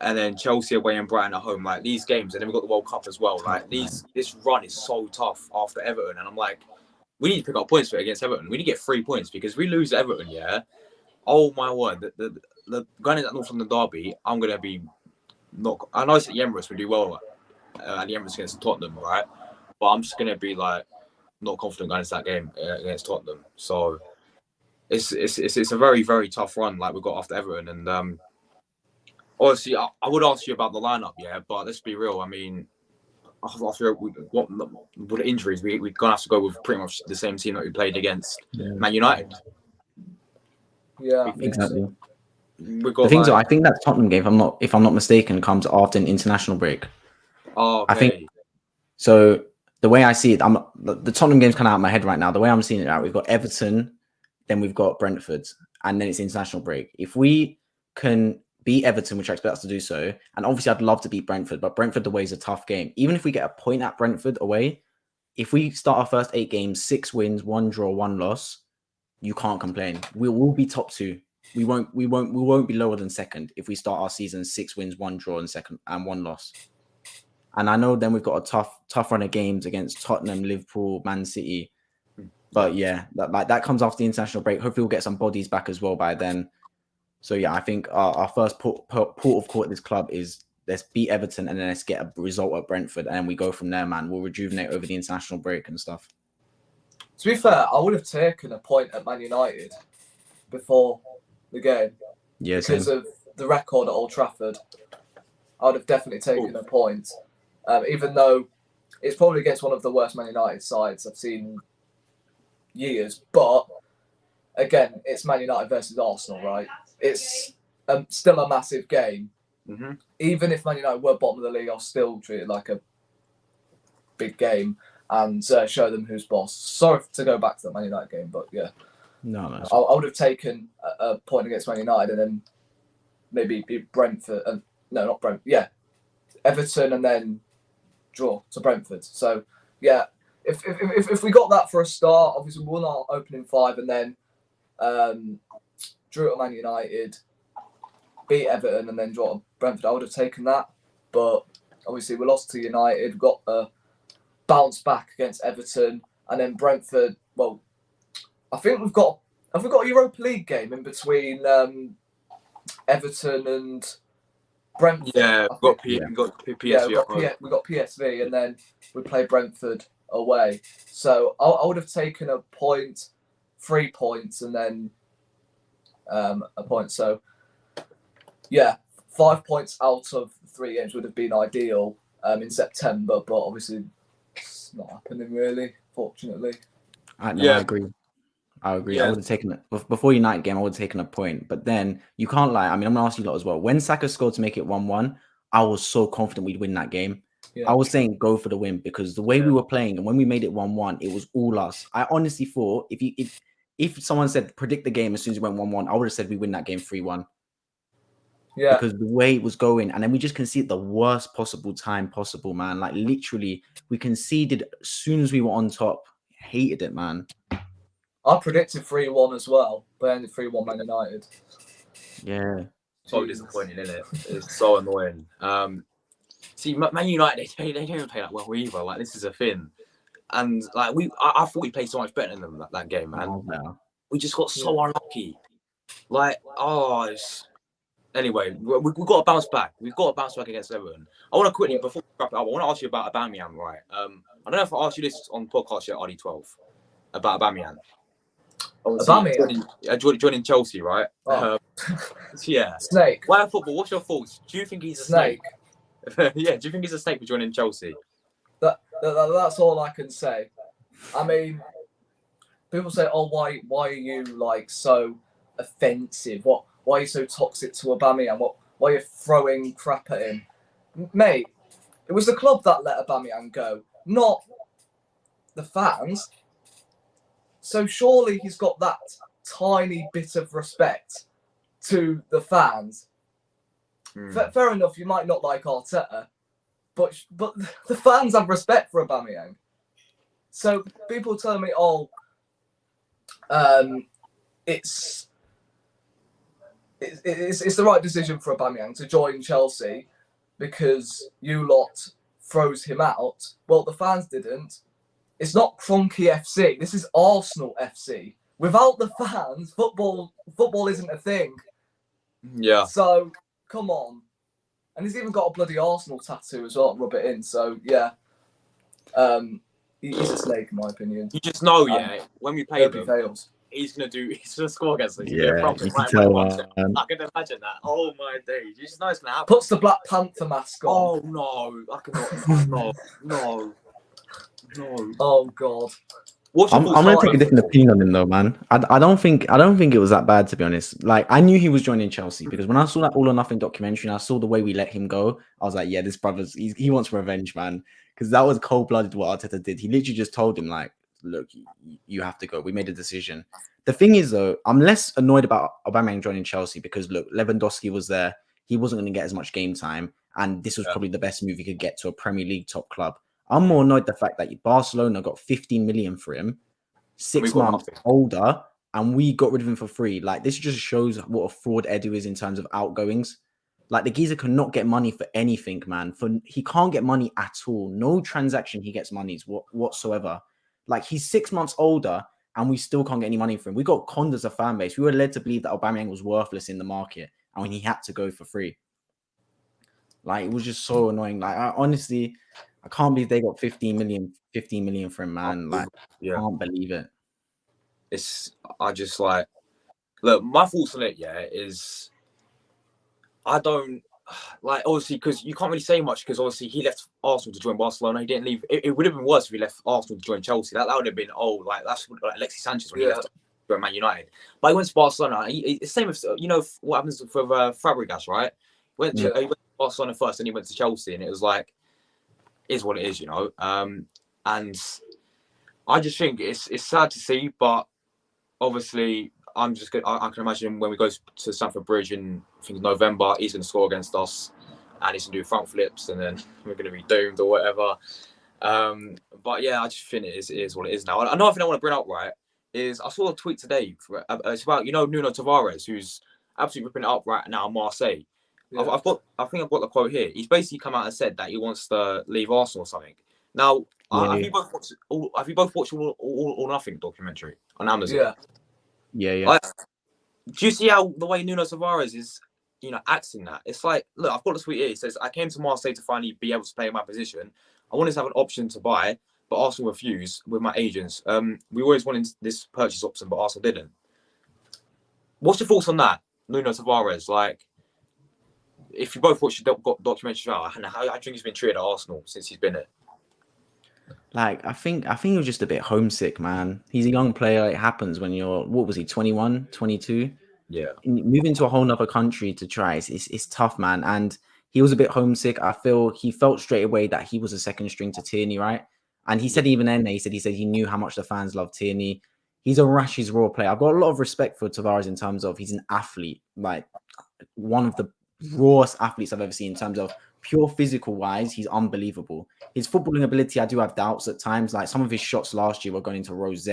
Speaker 1: and then Chelsea away and Brighton at home. Like these games, and then we've got the World Cup as well. Like this run is so tough after Everton, and I'm like, we need to pick up points for it against Everton. We need to get 3 points, because we lose Everton, oh my word, the going into that North London derby, I'm gonna be not. I know it's at the Emirates, we do well at the Emirates against Tottenham, right? But I'm just gonna be like not confident going into that game against Tottenham. So it's a very, very tough run like we've got after Everton, and obviously I would ask you about the lineup, but let's be real. I mean, after with the injuries, we're gonna have to go with pretty much the same team that we played against Man United.
Speaker 3: Yeah,
Speaker 2: exactly.
Speaker 1: We've got
Speaker 2: The thing is, I think that Tottenham game, if I'm not mistaken, comes after an international break.
Speaker 1: Oh, okay.
Speaker 2: I think so. The way I see it, the Tottenham game's kind of out of my head right now. The way I'm seeing it out, we've got Everton, then we've got Brentford, and then it's international break. If we can beat Everton, which I expect us to do so, and obviously I'd love to beat Brentford, but Brentford away is a tough game. Even if we get a point at Brentford away, if we start our first 8 games, 6 wins, 1 draw, 1 loss, you can't complain. We will be top 2. We won't be lower than second if we start our season 6 wins, 1 draw, and 1 loss. And I know then we've got a tough run of games against Tottenham, Liverpool, Man City. But that comes after the international break. Hopefully we'll get some bodies back as well by then. So I think our first port of call at this club is let's beat Everton, and then let's get a result at Brentford, and we go from there, man. We'll rejuvenate over the international break and stuff.
Speaker 3: To be fair, I would have taken a point at Man United before the game because of the record at Old Trafford. I would have definitely taken a point, even though it's probably against one of the worst Man United sides I've seen in years. But again, it's Man United versus Arsenal, right? It's still a massive game.
Speaker 1: Mm-hmm.
Speaker 3: Even if Man United were bottom of the league, I'll still treat it like a big game and show them who's boss. Sorry to go back to the Man United game, but yeah.
Speaker 2: No.
Speaker 3: I would have taken a point against Man United and then maybe beat Brentford. No, not Brentford. Yeah, Everton and then draw to Brentford. So yeah, if we got that for a start, obviously we won our opening 5 and then drew at Man United, beat Everton and then draw to Brentford. I would have taken that, but obviously we lost to United. Got a bounce back against Everton and then Brentford. Well, I think have we got a Europa League game in between Everton and Brentford?
Speaker 1: Yeah, we got PSV.
Speaker 3: We got PSV, and then we play Brentford away. So I would have taken a point, 3 points, and then a point. So yeah, 5 points out of 3 games would have been ideal in September, but obviously it's not happening really, fortunately.
Speaker 2: I agree.
Speaker 1: Yeah.
Speaker 2: I would have taken it before United game. I would have taken a point, but then you can't lie. I mean, I'm gonna ask you a lot as well. When Saka scored to make it 1-1, I was so confident we'd win that game.
Speaker 3: Yeah.
Speaker 2: I was saying go for the win because the way we were playing and when we made it 1-1, it was all us. I honestly thought if someone said predict the game as soon as it went 1-1, I would have said we win that game 3-1.
Speaker 3: Yeah,
Speaker 2: because the way it was going, and then we just conceded the worst possible time possible, man. Like literally, we conceded as soon as we were on top. Hated it, man.
Speaker 3: I predicted 3-1 as well, but ended 3-1 Man United.
Speaker 2: Yeah.
Speaker 1: So disappointing, isn't it? It's so annoying. See, Man United, they don't even play that well either. Like, this is a thing. And, like, I thought we played so much better than them that game, man.
Speaker 2: Oh, no.
Speaker 1: We just got so unlucky. Like, Anyway, we've got to bounce back. We've got to bounce back against Everton. I want to quickly, before we wrap it up, I want to ask you about Aubameyang, right? I don't know if I asked you this on podcast yet, RD12, about Aubameyang. Joining Chelsea, right?
Speaker 3: Oh.
Speaker 1: Yeah.
Speaker 3: Snake.
Speaker 1: Why football? What's your thoughts? Do you think he's a snake? Yeah. Do you think he's a snake for joining Chelsea?
Speaker 3: That's all I can say. I mean, people say, "Oh, why are you like so offensive? Why are you so toxic to Aubameyang? Why are you throwing crap at him, mate? It was the club that let Aubameyang go, not the fans. So surely he's got that tiny bit of respect to the fans. Fair enough, you might not like Arteta, but the fans have respect for Aubameyang. So people tell me, it's the right decision for Aubameyang to join Chelsea because you lot froze him out. Well, the fans didn't. It's not Cronky FC. This is Arsenal FC. Without the fans, football isn't a thing.
Speaker 1: Yeah.
Speaker 3: So come on, and he's even got a bloody Arsenal tattoo as well. Rub it in. So yeah, he's a snake in my opinion.
Speaker 1: You just know, when we play him,
Speaker 3: fails.
Speaker 1: He's gonna score against us.
Speaker 2: Yeah, you can tell.
Speaker 1: I can imagine that. Oh my days! You just know it's gonna happen.
Speaker 3: Puts the Black Panther mask on.
Speaker 1: Oh no! I cannot. No.
Speaker 3: Oh god.
Speaker 2: I'm gonna take a different opinion on him though, man. I don't think it was that bad, to be honest. Like, I knew he was joining Chelsea because when I saw that All or Nothing documentary and I saw the way we let him go, I was like, yeah, this brother's he wants revenge, man. Because that was cold-blooded what Arteta did. He literally just told him, like, look, you have to go. We made a decision. The thing is, though, I'm less annoyed about Aubameyang joining Chelsea because, look, Lewandowski was there. He wasn't going to get as much game time. And this was probably the best move he could get to a Premier League top club. I'm more annoyed the fact that Barcelona got 15 million for him, 6 months older, and we got rid of him for free. Like, this just shows what a fraud Edu is in terms of outgoings. Like, the geezer cannot get money for anything, man. He can't get money at all. No transaction he gets money whatsoever. Like, he's 6 months older, and we still can't get any money for him. We got conned as a fan base. We were led to believe that Aubameyang was worthless in the market, and when he had to go for free. Like, it was just so annoying. Like, I can't believe they got 15 million for him, man. Like, I can't believe it.
Speaker 1: I just like, look, my thoughts on it, is I don't like, obviously, because you can't really say much because obviously he left Arsenal to join Barcelona. He didn't leave. It would have been worse if he left Arsenal to join Chelsea. That would have been, that's like Alexis Sanchez when he left to go to Man United. But he went to Barcelona. It's the same with, you know, what happens with Fabregas, right? He went to Barcelona first, and he went to Chelsea, and it was like, is what it is, you know. And I just think it's sad to see, but obviously I'm just good. I can imagine when we go to Stamford Bridge in, I think, November, he's going to score against us, and he's going to do front flips, and then we're going to be doomed or whatever. But yeah, I just think it is what it is now. Another thing I want to bring up, right, is I saw a tweet today. It's about, you know, Nuno Tavares, who's absolutely ripping it up right now in Marseille. Yeah. I think I've got the quote here. He's basically come out and said that he wants to leave Arsenal or something. Now, have you both watched All or Nothing documentary on Amazon?
Speaker 2: Yeah.
Speaker 1: Like, do you see how the way Nuno Tavares is, you know, acting that? It's like, look, I've got the tweet here. It says, I came to Marseille to finally be able to play in my position. I wanted to have an option to buy, but Arsenal refused with my agents. We always wanted this purchase option, but Arsenal didn't. What's your thoughts on that, Nuno Tavares? Like, if you both watched the documentary, how do you think he's been treated at Arsenal since he's been there?
Speaker 2: Like, I think he was just a bit homesick, man. He's a young player. It happens when you're, what was he, 21, 22?
Speaker 1: Yeah.
Speaker 2: Moving to a whole nother country to try, it's tough, man. And he was a bit homesick. I feel he felt straight away that he was a second string to Tierney, right? And he said even then, he said he knew how much the fans love Tierney. He's a rash, raw player. I've got a lot of respect for Tavares in terms of he's an athlete, like one of the rawest athletes I've ever seen in terms of pure physical wise. He's unbelievable. His footballing ability, I do have doubts at times. Like some of his shots last year were going into row Z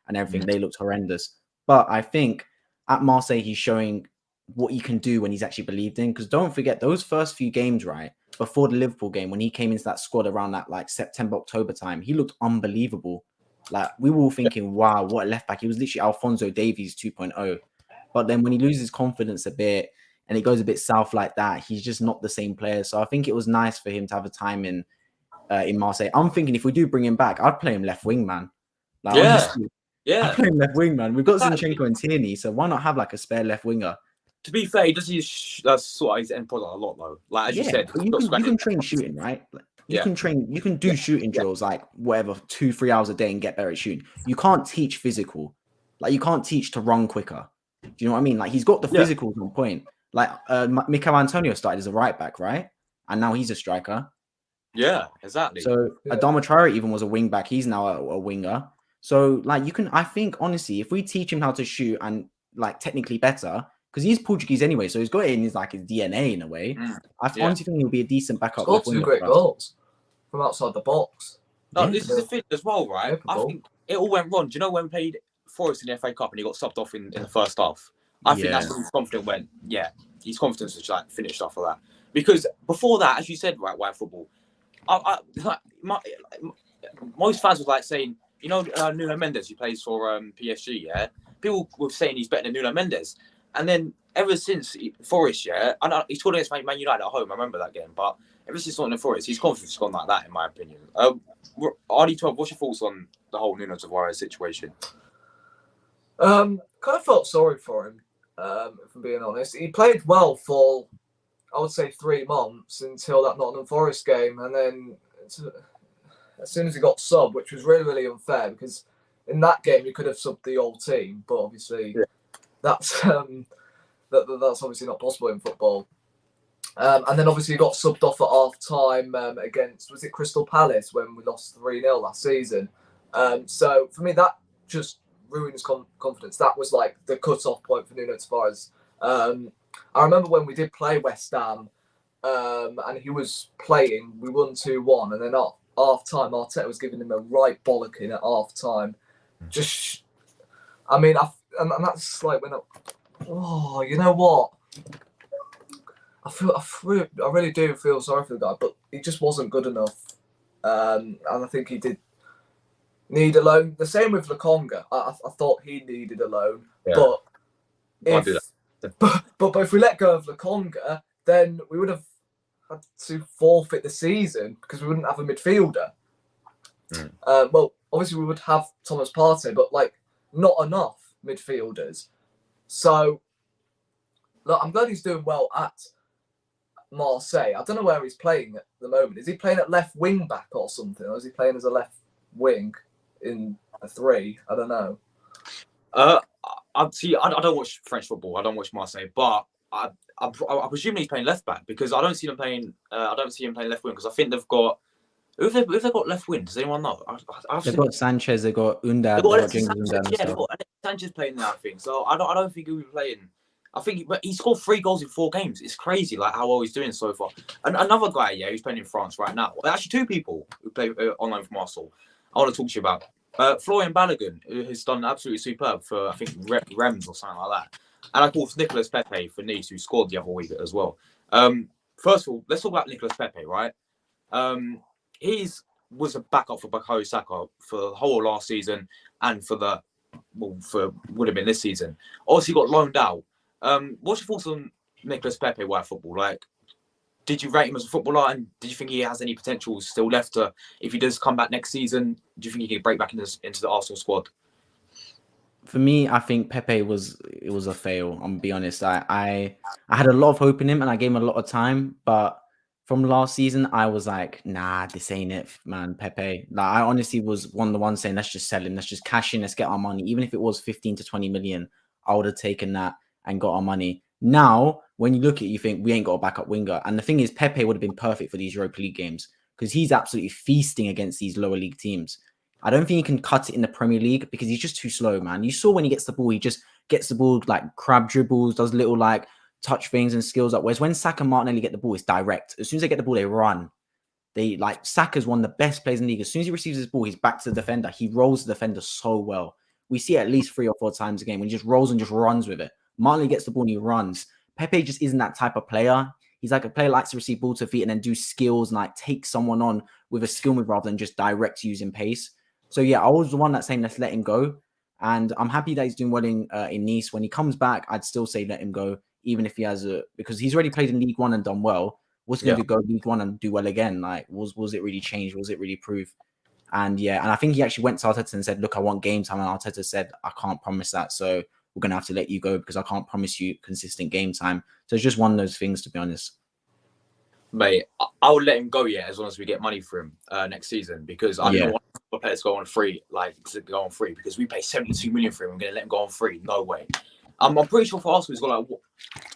Speaker 2: and everything. They looked horrendous. But I think at Marseille, he's showing what he can do when he's actually believed in. Because don't forget those first few games, right? Before the Liverpool game, when he came into that squad around that like September, October time, he looked unbelievable. Like we were all thinking, wow, what a left back. He was literally Alphonso Davies 2.0. But then when he loses confidence a bit and it goes a bit south like that, he's just not the same player. So I think it was nice for him to have a time in Marseille. I'm thinking if we do bring him back, I'd play him left wing, man. Like, honestly, I'd play him left wing, man. We've got Zinchenko and Tierney, so why not have like a spare left winger?
Speaker 1: To be fair, he does use sort of his end product a lot though. Like as you said,
Speaker 2: you can train shooting, right? Like, you can do shooting drills like whatever 2-3 hours a day and get better at shooting. You can't teach physical, like you can't teach to run quicker. Do you know what I mean? Like he's got the physicals on point. Like Mikel Antonio started as a right back, right? And now he's a striker.
Speaker 1: Yeah, exactly.
Speaker 2: So Adama Traore even was a wing back. He's now a winger. So like you can, I think honestly, if we teach him how to shoot and like technically better, because he's Portuguese anyway, so he's got it in his like his DNA in a way. I honestly think he'll be a decent backup.
Speaker 3: Scored 2 great goals from outside the box.
Speaker 1: No, this is the thing as well, right? I think it all went wrong. Do you know when we played Forest in the FA Cup and he got subbed off in the first half? I think that's when his confidence went. Yeah, his confidence was like finished after that. Because before that, as you said, right, White Football, most fans was like saying, you know, Nuno Mendes, who plays for PSG, yeah? People were saying he's better than Nuno Mendes. And then ever since Forest, I know he scored against Man United at home, I remember that game, but ever since Nottingham Forest, his confidence has gone like that, in my opinion. RD12, what's your thoughts on the whole Nuno Tavares situation?
Speaker 3: Kind of felt sorry for him, if I'm being honest. He played well for, I would say, 3 months until that Nottingham Forest game, and then as soon as he got subbed, which was really, really unfair, because in that game you could have subbed the whole team, but obviously that's obviously not possible in football. And then obviously he got subbed off at half time against, was it Crystal Palace when we lost 3-0 last season? So for me, that just ruined his confidence. That was like the cut-off point for Nuno Tavares. I remember when we did play West Ham and he was playing, we won 2-1, and then at half time, Arteta was giving him a right bollocking at half time. Just, I mean, and that's like when you know what? I really do feel sorry for the guy, but he just wasn't good enough. And I think he did need a loan. The same with Lokonga. I thought he needed a loan, but if we let go of Lokonga, then we would have had to forfeit the season because we wouldn't have a midfielder. Well, obviously we would have Thomas Partey, but like not enough midfielders. So look, I'm glad he's doing well at Marseille. I don't know where he's playing at the moment. Is he playing at left wing back or something, or is he playing as a left wing in a 3? I don't know.
Speaker 1: I don't watch French football. I don't watch Marseille, but I presume he's playing left back because I don't see them playing. I don't see him playing left wing because I think they've got. Who have they got left wing? Does anyone know?
Speaker 2: They've got Sanchez, they've got Undad,
Speaker 1: they've
Speaker 2: they've
Speaker 1: got
Speaker 2: got
Speaker 1: Alexis
Speaker 2: Cengiz
Speaker 1: Sanchez.
Speaker 2: Undad and
Speaker 1: Yeah, they've
Speaker 2: stuff.
Speaker 1: got Alexis Sanchez playing there. I think so. I don't think he'll be playing. I think, but he scored 3 goals in 4 games. It's crazy, like how well he's doing so far. And another guy, yeah, who's playing in France right now. Well, actually, 2 people who play online from Arsenal. I want to talk to you about Florian Balogun, who has done absolutely superb for I think Rems or something like that. And of course, Nicolas Pepe for Nice, who scored the other week as well. First of all, let's talk about Nicolas Pepe, right? Was a backup for Bukayo Saka for the whole last season and for would have been this season. Obviously, got loaned out. What's your thoughts on Nicolas Pepe while football? Like, did you rate him as a footballer, and do you think he has any potential still left to, if he does come back next season, do you think he can break back into the Arsenal squad?
Speaker 2: For me, I think Pepe was a fail. I'm gonna be honest. I had a lot of hope in him, and I gave him a lot of time. But from last season, I was like, nah, this ain't it, man. Pepe. Like, I honestly was one of the ones saying, let's just sell him, let's just cash in, let's get our money. Even if it was 15 to 20 million, I would have taken that and got our money. Now, when you look at it, you think we ain't got a backup winger. And the thing is, Pepe would have been perfect for these Europa League games because he's absolutely feasting against these lower league teams. I don't think he can cut it in the Premier League because he's just too slow, man. You saw when he gets the ball, he just gets the ball like crab dribbles, does little like touch things and skills up. Whereas when Saka and Martinelli get the ball, it's direct. As soon as they get the ball, they run. They like Saka's one of the best players in the league. As soon as he receives his ball, he's back to the defender. He rolls the defender so well. We see it at least 3 or 4 times a game when he just rolls and just runs with it. Martinelli gets the ball and he runs. Pepe just isn't that type of player. He's like a player likes to receive ball to feet and then do skills and like take someone on with a skill move rather than just direct using pace. So yeah, I was the one that's saying let's let him go. And I'm happy that he's doing well in Nice. When he comes back, I'd still say let him go, even if he has because he's already played in League One and done well. What's going to go League One and do well again? Like, was it really changed? Was it really prove? And yeah, and I think he actually went to Arteta and said, look, I want game time. And Arteta said, I can't promise that. So we're going to have to let you go because I can't promise you consistent game time. So it's just one of those things, to be honest.
Speaker 1: Mate, I would let him go, yeah, as long as we get money for him next season because I don't want players to go on free, because we pay 72 million for him. I'm going to let him go on free. No way. I'm pretty sure for Arsenal, he's got like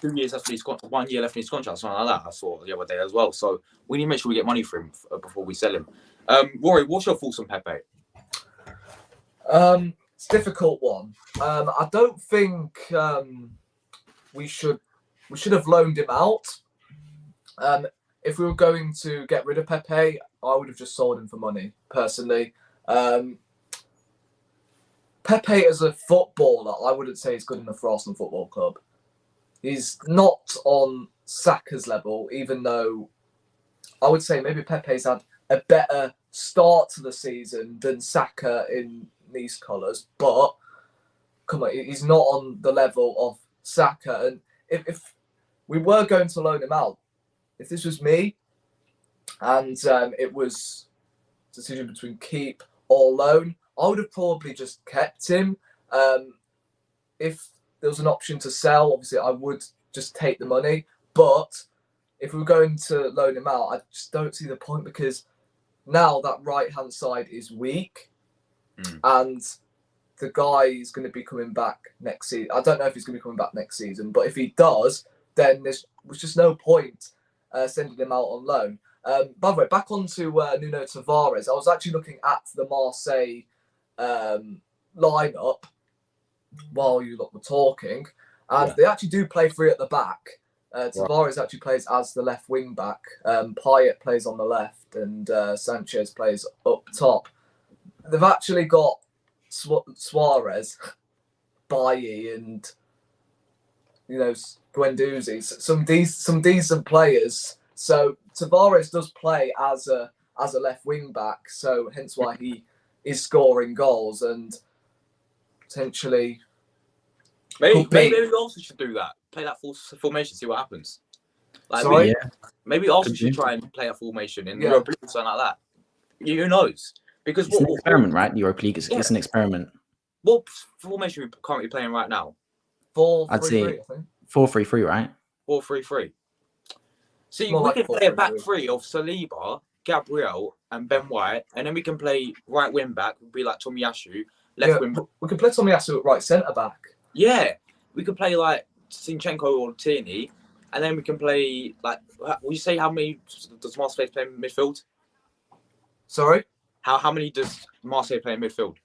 Speaker 1: 2 years left in his contract, 1 year left in his contract, something like that. I saw the other day as well. So we need to make sure we get money for him before we sell him. Rory, what's your thoughts on Pepe?
Speaker 3: It's a difficult one. I don't think we should have loaned him out. If we were going to get rid of Pepe, I would have just sold him for money, personally. Pepe as a footballer, I wouldn't say he's good enough for Arsenal Football Club. He's not on Saka's level, even though I would say maybe Pepe's had a better start to the season than Saka in Nice colours. But, come on, he's not on the level of Saka. And if we were going to loan him out, if this was me and it was a decision between keep or loan, I would have probably just kept him. If there was an option to sell, obviously I would just take the money. But if we were going to loan him out, I just don't see the point because now that right-hand side is weak and the guy is going to be coming back next season. I don't know if he's going to be coming back next season, but if he does, then there's just no point sending him out on loan. By the way, back onto Nuno Tavares. I was actually looking at the Marseille lineup while you lot were talking, and they actually do play 3 at the back. Tavares actually plays as the left wing back. Payet plays on the left, and Sanchez plays up top. They've actually got Suarez, Bailly, and Guendouzi, some decent players. So Tavares does play as a left wing back, so hence why he is scoring goals and potentially.
Speaker 1: Maybe we also should do that. Play that full formation, see what happens. Like maybe also should try and play a formation in Europa League, something like that. Who knows? Because
Speaker 2: it's an experiment, right? Europa League, it's an experiment.
Speaker 1: What formation are we currently playing right now?
Speaker 3: 4-3-3,
Speaker 2: I'd say
Speaker 3: I think.
Speaker 2: 4-3-3, right?
Speaker 1: 4-3-3. See,
Speaker 3: More
Speaker 1: we
Speaker 3: like
Speaker 1: can play a back
Speaker 3: 4-3-3.
Speaker 1: 3 of Saliba, Gabriel, and Ben White, and then we can play right wing back. Would be like Tomiyasu, left wing back.
Speaker 3: We can play Tomiyasu at right centre back.
Speaker 1: Yeah, we could play like Zinchenko or Tierney, and then we can play like. Will you say how many does Marseille play in midfield?
Speaker 3: Sorry,
Speaker 1: How many does Marseille play in midfield?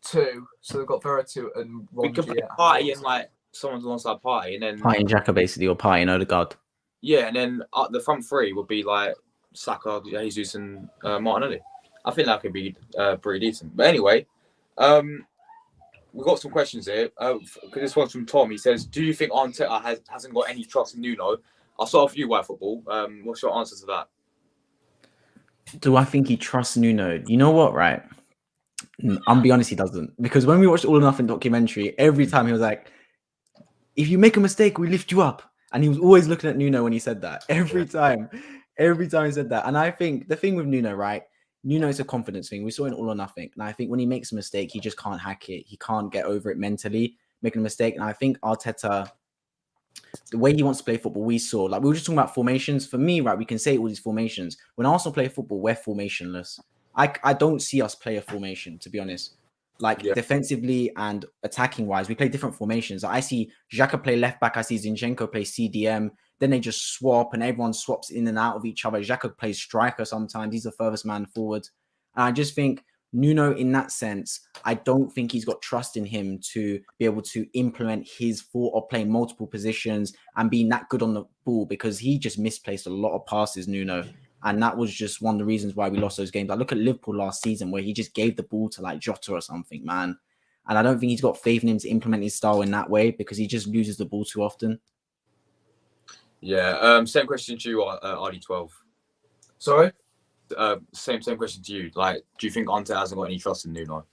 Speaker 3: 2. So they've got Verratti and
Speaker 1: We could play
Speaker 3: Rongier.
Speaker 1: Party and like someone's alongside Party, and then
Speaker 2: Party and Xhaka basically, or Party and Odegaard.
Speaker 1: yeah, and then the front three would be like Saka, Jesus, and Martinelli. I think that could be pretty decent. But anyway, we've got some questions here. This one's from Tom. He says, "Do you think Arteta hasn't got any trust in Nuno?" I'll start off with you, White Football. What's your answer to that?
Speaker 2: Do I think he trusts Nuno? You know what, right? I'll be honest, he doesn't. Because when we watched All or Nothing documentary, every time he was like, if you make a mistake, we lift you up. And he was always looking at Nuno when he said that. Every time he said that. And I think the thing with Nuno, right? Nuno is a confidence thing. We saw in All or Nothing. And I think when he makes a mistake, he just can't hack it. He can't get over it mentally, making a mistake. And I think Arteta, the way he wants to play football, we saw, like we were just talking about formations. For me, right, we can say all these formations. When Arsenal play football, we're formationless. I don't see us play a formation, to be honest. Like defensively and attacking wise, we play different formations. I see Xhaka play left back. I see Zinchenko play CDM. Then they just swap and everyone swaps in and out of each other. Xhaka plays striker sometimes. He's the furthest man forward. And I just think Nuno, in that sense, I don't think he's got trust in him to be able to implement his thought of playing multiple positions and being that good on the ball, because he just misplaced a lot of passes, Nuno. And that was just one of the reasons why we lost those games. I look at Liverpool last season where he just gave the ball to like Jota or something, man. And I don't think he's got faith in him to implement his style in that way because he just loses the ball too often.
Speaker 1: Yeah. Same question to you, RD12.
Speaker 3: Sorry?
Speaker 1: Same question to you. Like, do you think Arteta hasn't got any trust in Nuno?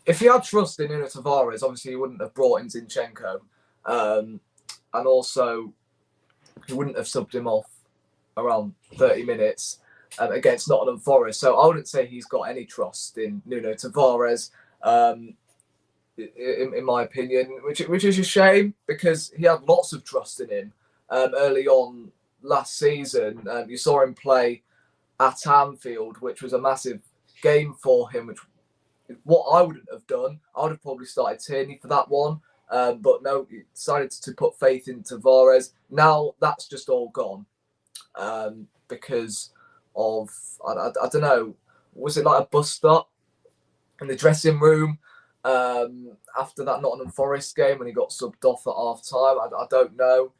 Speaker 3: If he had trust in Nuno Tavares, obviously he wouldn't have brought in Zinchenko. And also, he wouldn't have subbed him off around 30 minutes against Nottingham Forest. So I wouldn't say he's got any trust in Nuno Tavares, in my opinion, which is a shame because he had lots of trust in him early on last season. You saw him play at Anfield, which was a massive game for him, which what I wouldn't have done. I would have probably started Tierney for that one. But no, he decided to put faith in Tavares. Now that's just all gone because of, I don't know, was it like a bus stop in the dressing room after that Nottingham Forest game when he got subbed off at half time? I don't know.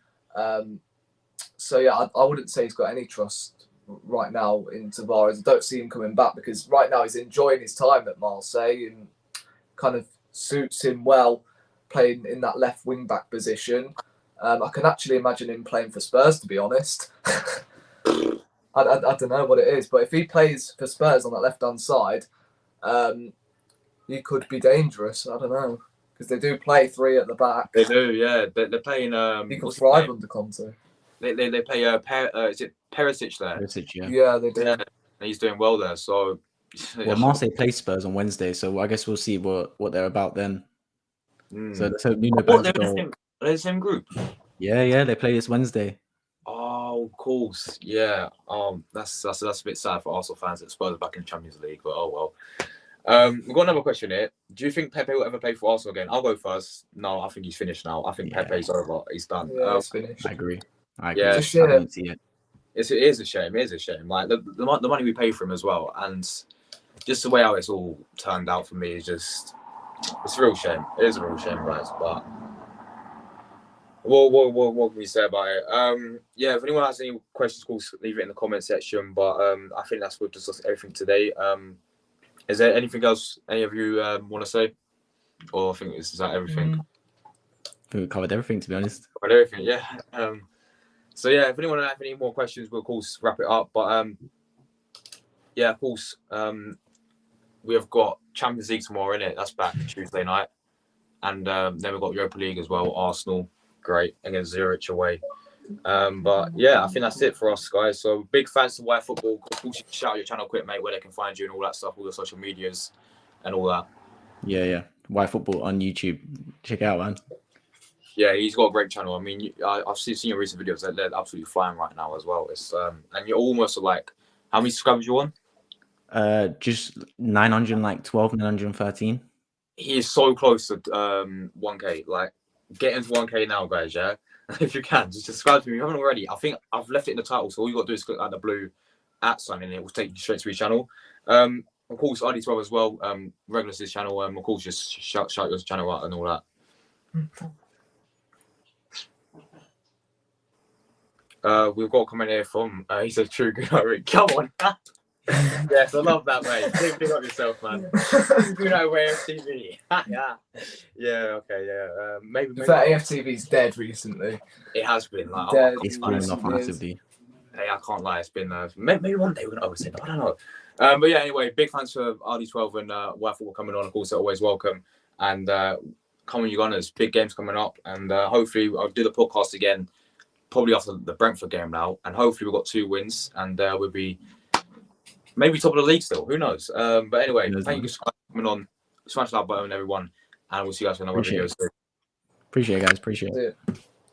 Speaker 3: So yeah, I wouldn't say he's got any trust right now in Tavares. I don't see him coming back because right now he's enjoying his time at Marseille and kind of suits him well, playing in that left wing back position. I can actually imagine him playing for Spurs, to be honest. I don't know what it is, but if he plays for Spurs on that left hand side, he could be dangerous. I don't know because they do play 3 at the back.
Speaker 1: They do, yeah. They're playing.
Speaker 3: He could thrive under Conte.
Speaker 1: They play. Is it Perisic there?
Speaker 2: Perisic, yeah.
Speaker 3: Yeah, they do.
Speaker 1: Yeah, and he's doing well there. So,
Speaker 2: well, Marseille plays Spurs on Wednesday, so I guess we'll see what they're about then. So let's hope Nuno
Speaker 1: they're
Speaker 2: the
Speaker 1: same group.
Speaker 2: Yeah, they play this Wednesday.
Speaker 1: Oh, of course, yeah. That's a bit sad for Arsenal fans that Spurs are back in the Champions League, but oh well. We've got another question here. Do you think Pepe will ever play for Arsenal again? I'll go first. No, I think he's finished now. I think Pepe's over. He's done.
Speaker 3: Yeah, he's finished.
Speaker 2: I agree.
Speaker 1: Yeah,
Speaker 3: it's a shame.
Speaker 2: I don't see it.
Speaker 1: It is a shame. It is a shame. Like the money we pay for him as well, and just the way how it's all turned out for me is just, it's a real shame. It is a real shame, guys. But what can we say about it? Yeah, if anyone has any questions, of course, leave it in the comment section. But I think that's what discussed everything today. Is there anything else any of you want to say? Or I think is that everything?
Speaker 2: I think we covered everything, to be honest.
Speaker 1: Covered everything, yeah. So yeah, if anyone has any more questions, we'll of course wrap it up. But yeah, of course, we have got Champions League tomorrow, innit? That's back Tuesday night, and then we've got Europa League as well. Arsenal, great, against Zurich away. But yeah, I think that's it for us, guys. So big fans to White Football. Of course, you can shout out your channel quick, mate, where they can find you and all that stuff, all the social medias and all that.
Speaker 2: Yeah. White Football on YouTube. Check it out, man.
Speaker 1: Yeah, he's got a great channel. I mean, I've seen your recent videos. They're absolutely flying right now as well. It's and you're almost like, how many subscribers you on?
Speaker 2: Just 912, 913.
Speaker 1: he is so close to 1K. Like, get into 1K now, guys. Yeah, if you can, just subscribe to me. If you haven't already, I think I've left it in the title, so all you got to do is click like the blue @ sign, and it will take you straight to his channel. Of course, RD12 as well. Regular to his channel. Of course, just shout your channel out and all that. We've got a comment here from he's a true good Rick. Come on. Yes, I love that, mate. Think up yourself, man. Good way of TV. Yeah, okay, yeah. Maybe
Speaker 3: that AFTV's dead recently.
Speaker 1: it has been like
Speaker 3: Dead.
Speaker 2: It's fallen off
Speaker 3: Yes.
Speaker 2: massively.
Speaker 1: hey, I can't lie, it's been maybe one day we're gonna oversee it. I don't know. But yeah, anyway, big thanks for RD12 and Waffle coming on. Of course, they're always welcome. And come on, you Gunners, big games coming up, and hopefully I'll do the podcast again, probably after the Brentford game now, and hopefully we've got 2 wins, and we'll be maybe top of the league still. Who knows? But anyway, thank you for coming on. Smash that button, everyone, and we'll see you guys for another video soon.
Speaker 2: Appreciate it, guys. Appreciate it.
Speaker 3: Yeah.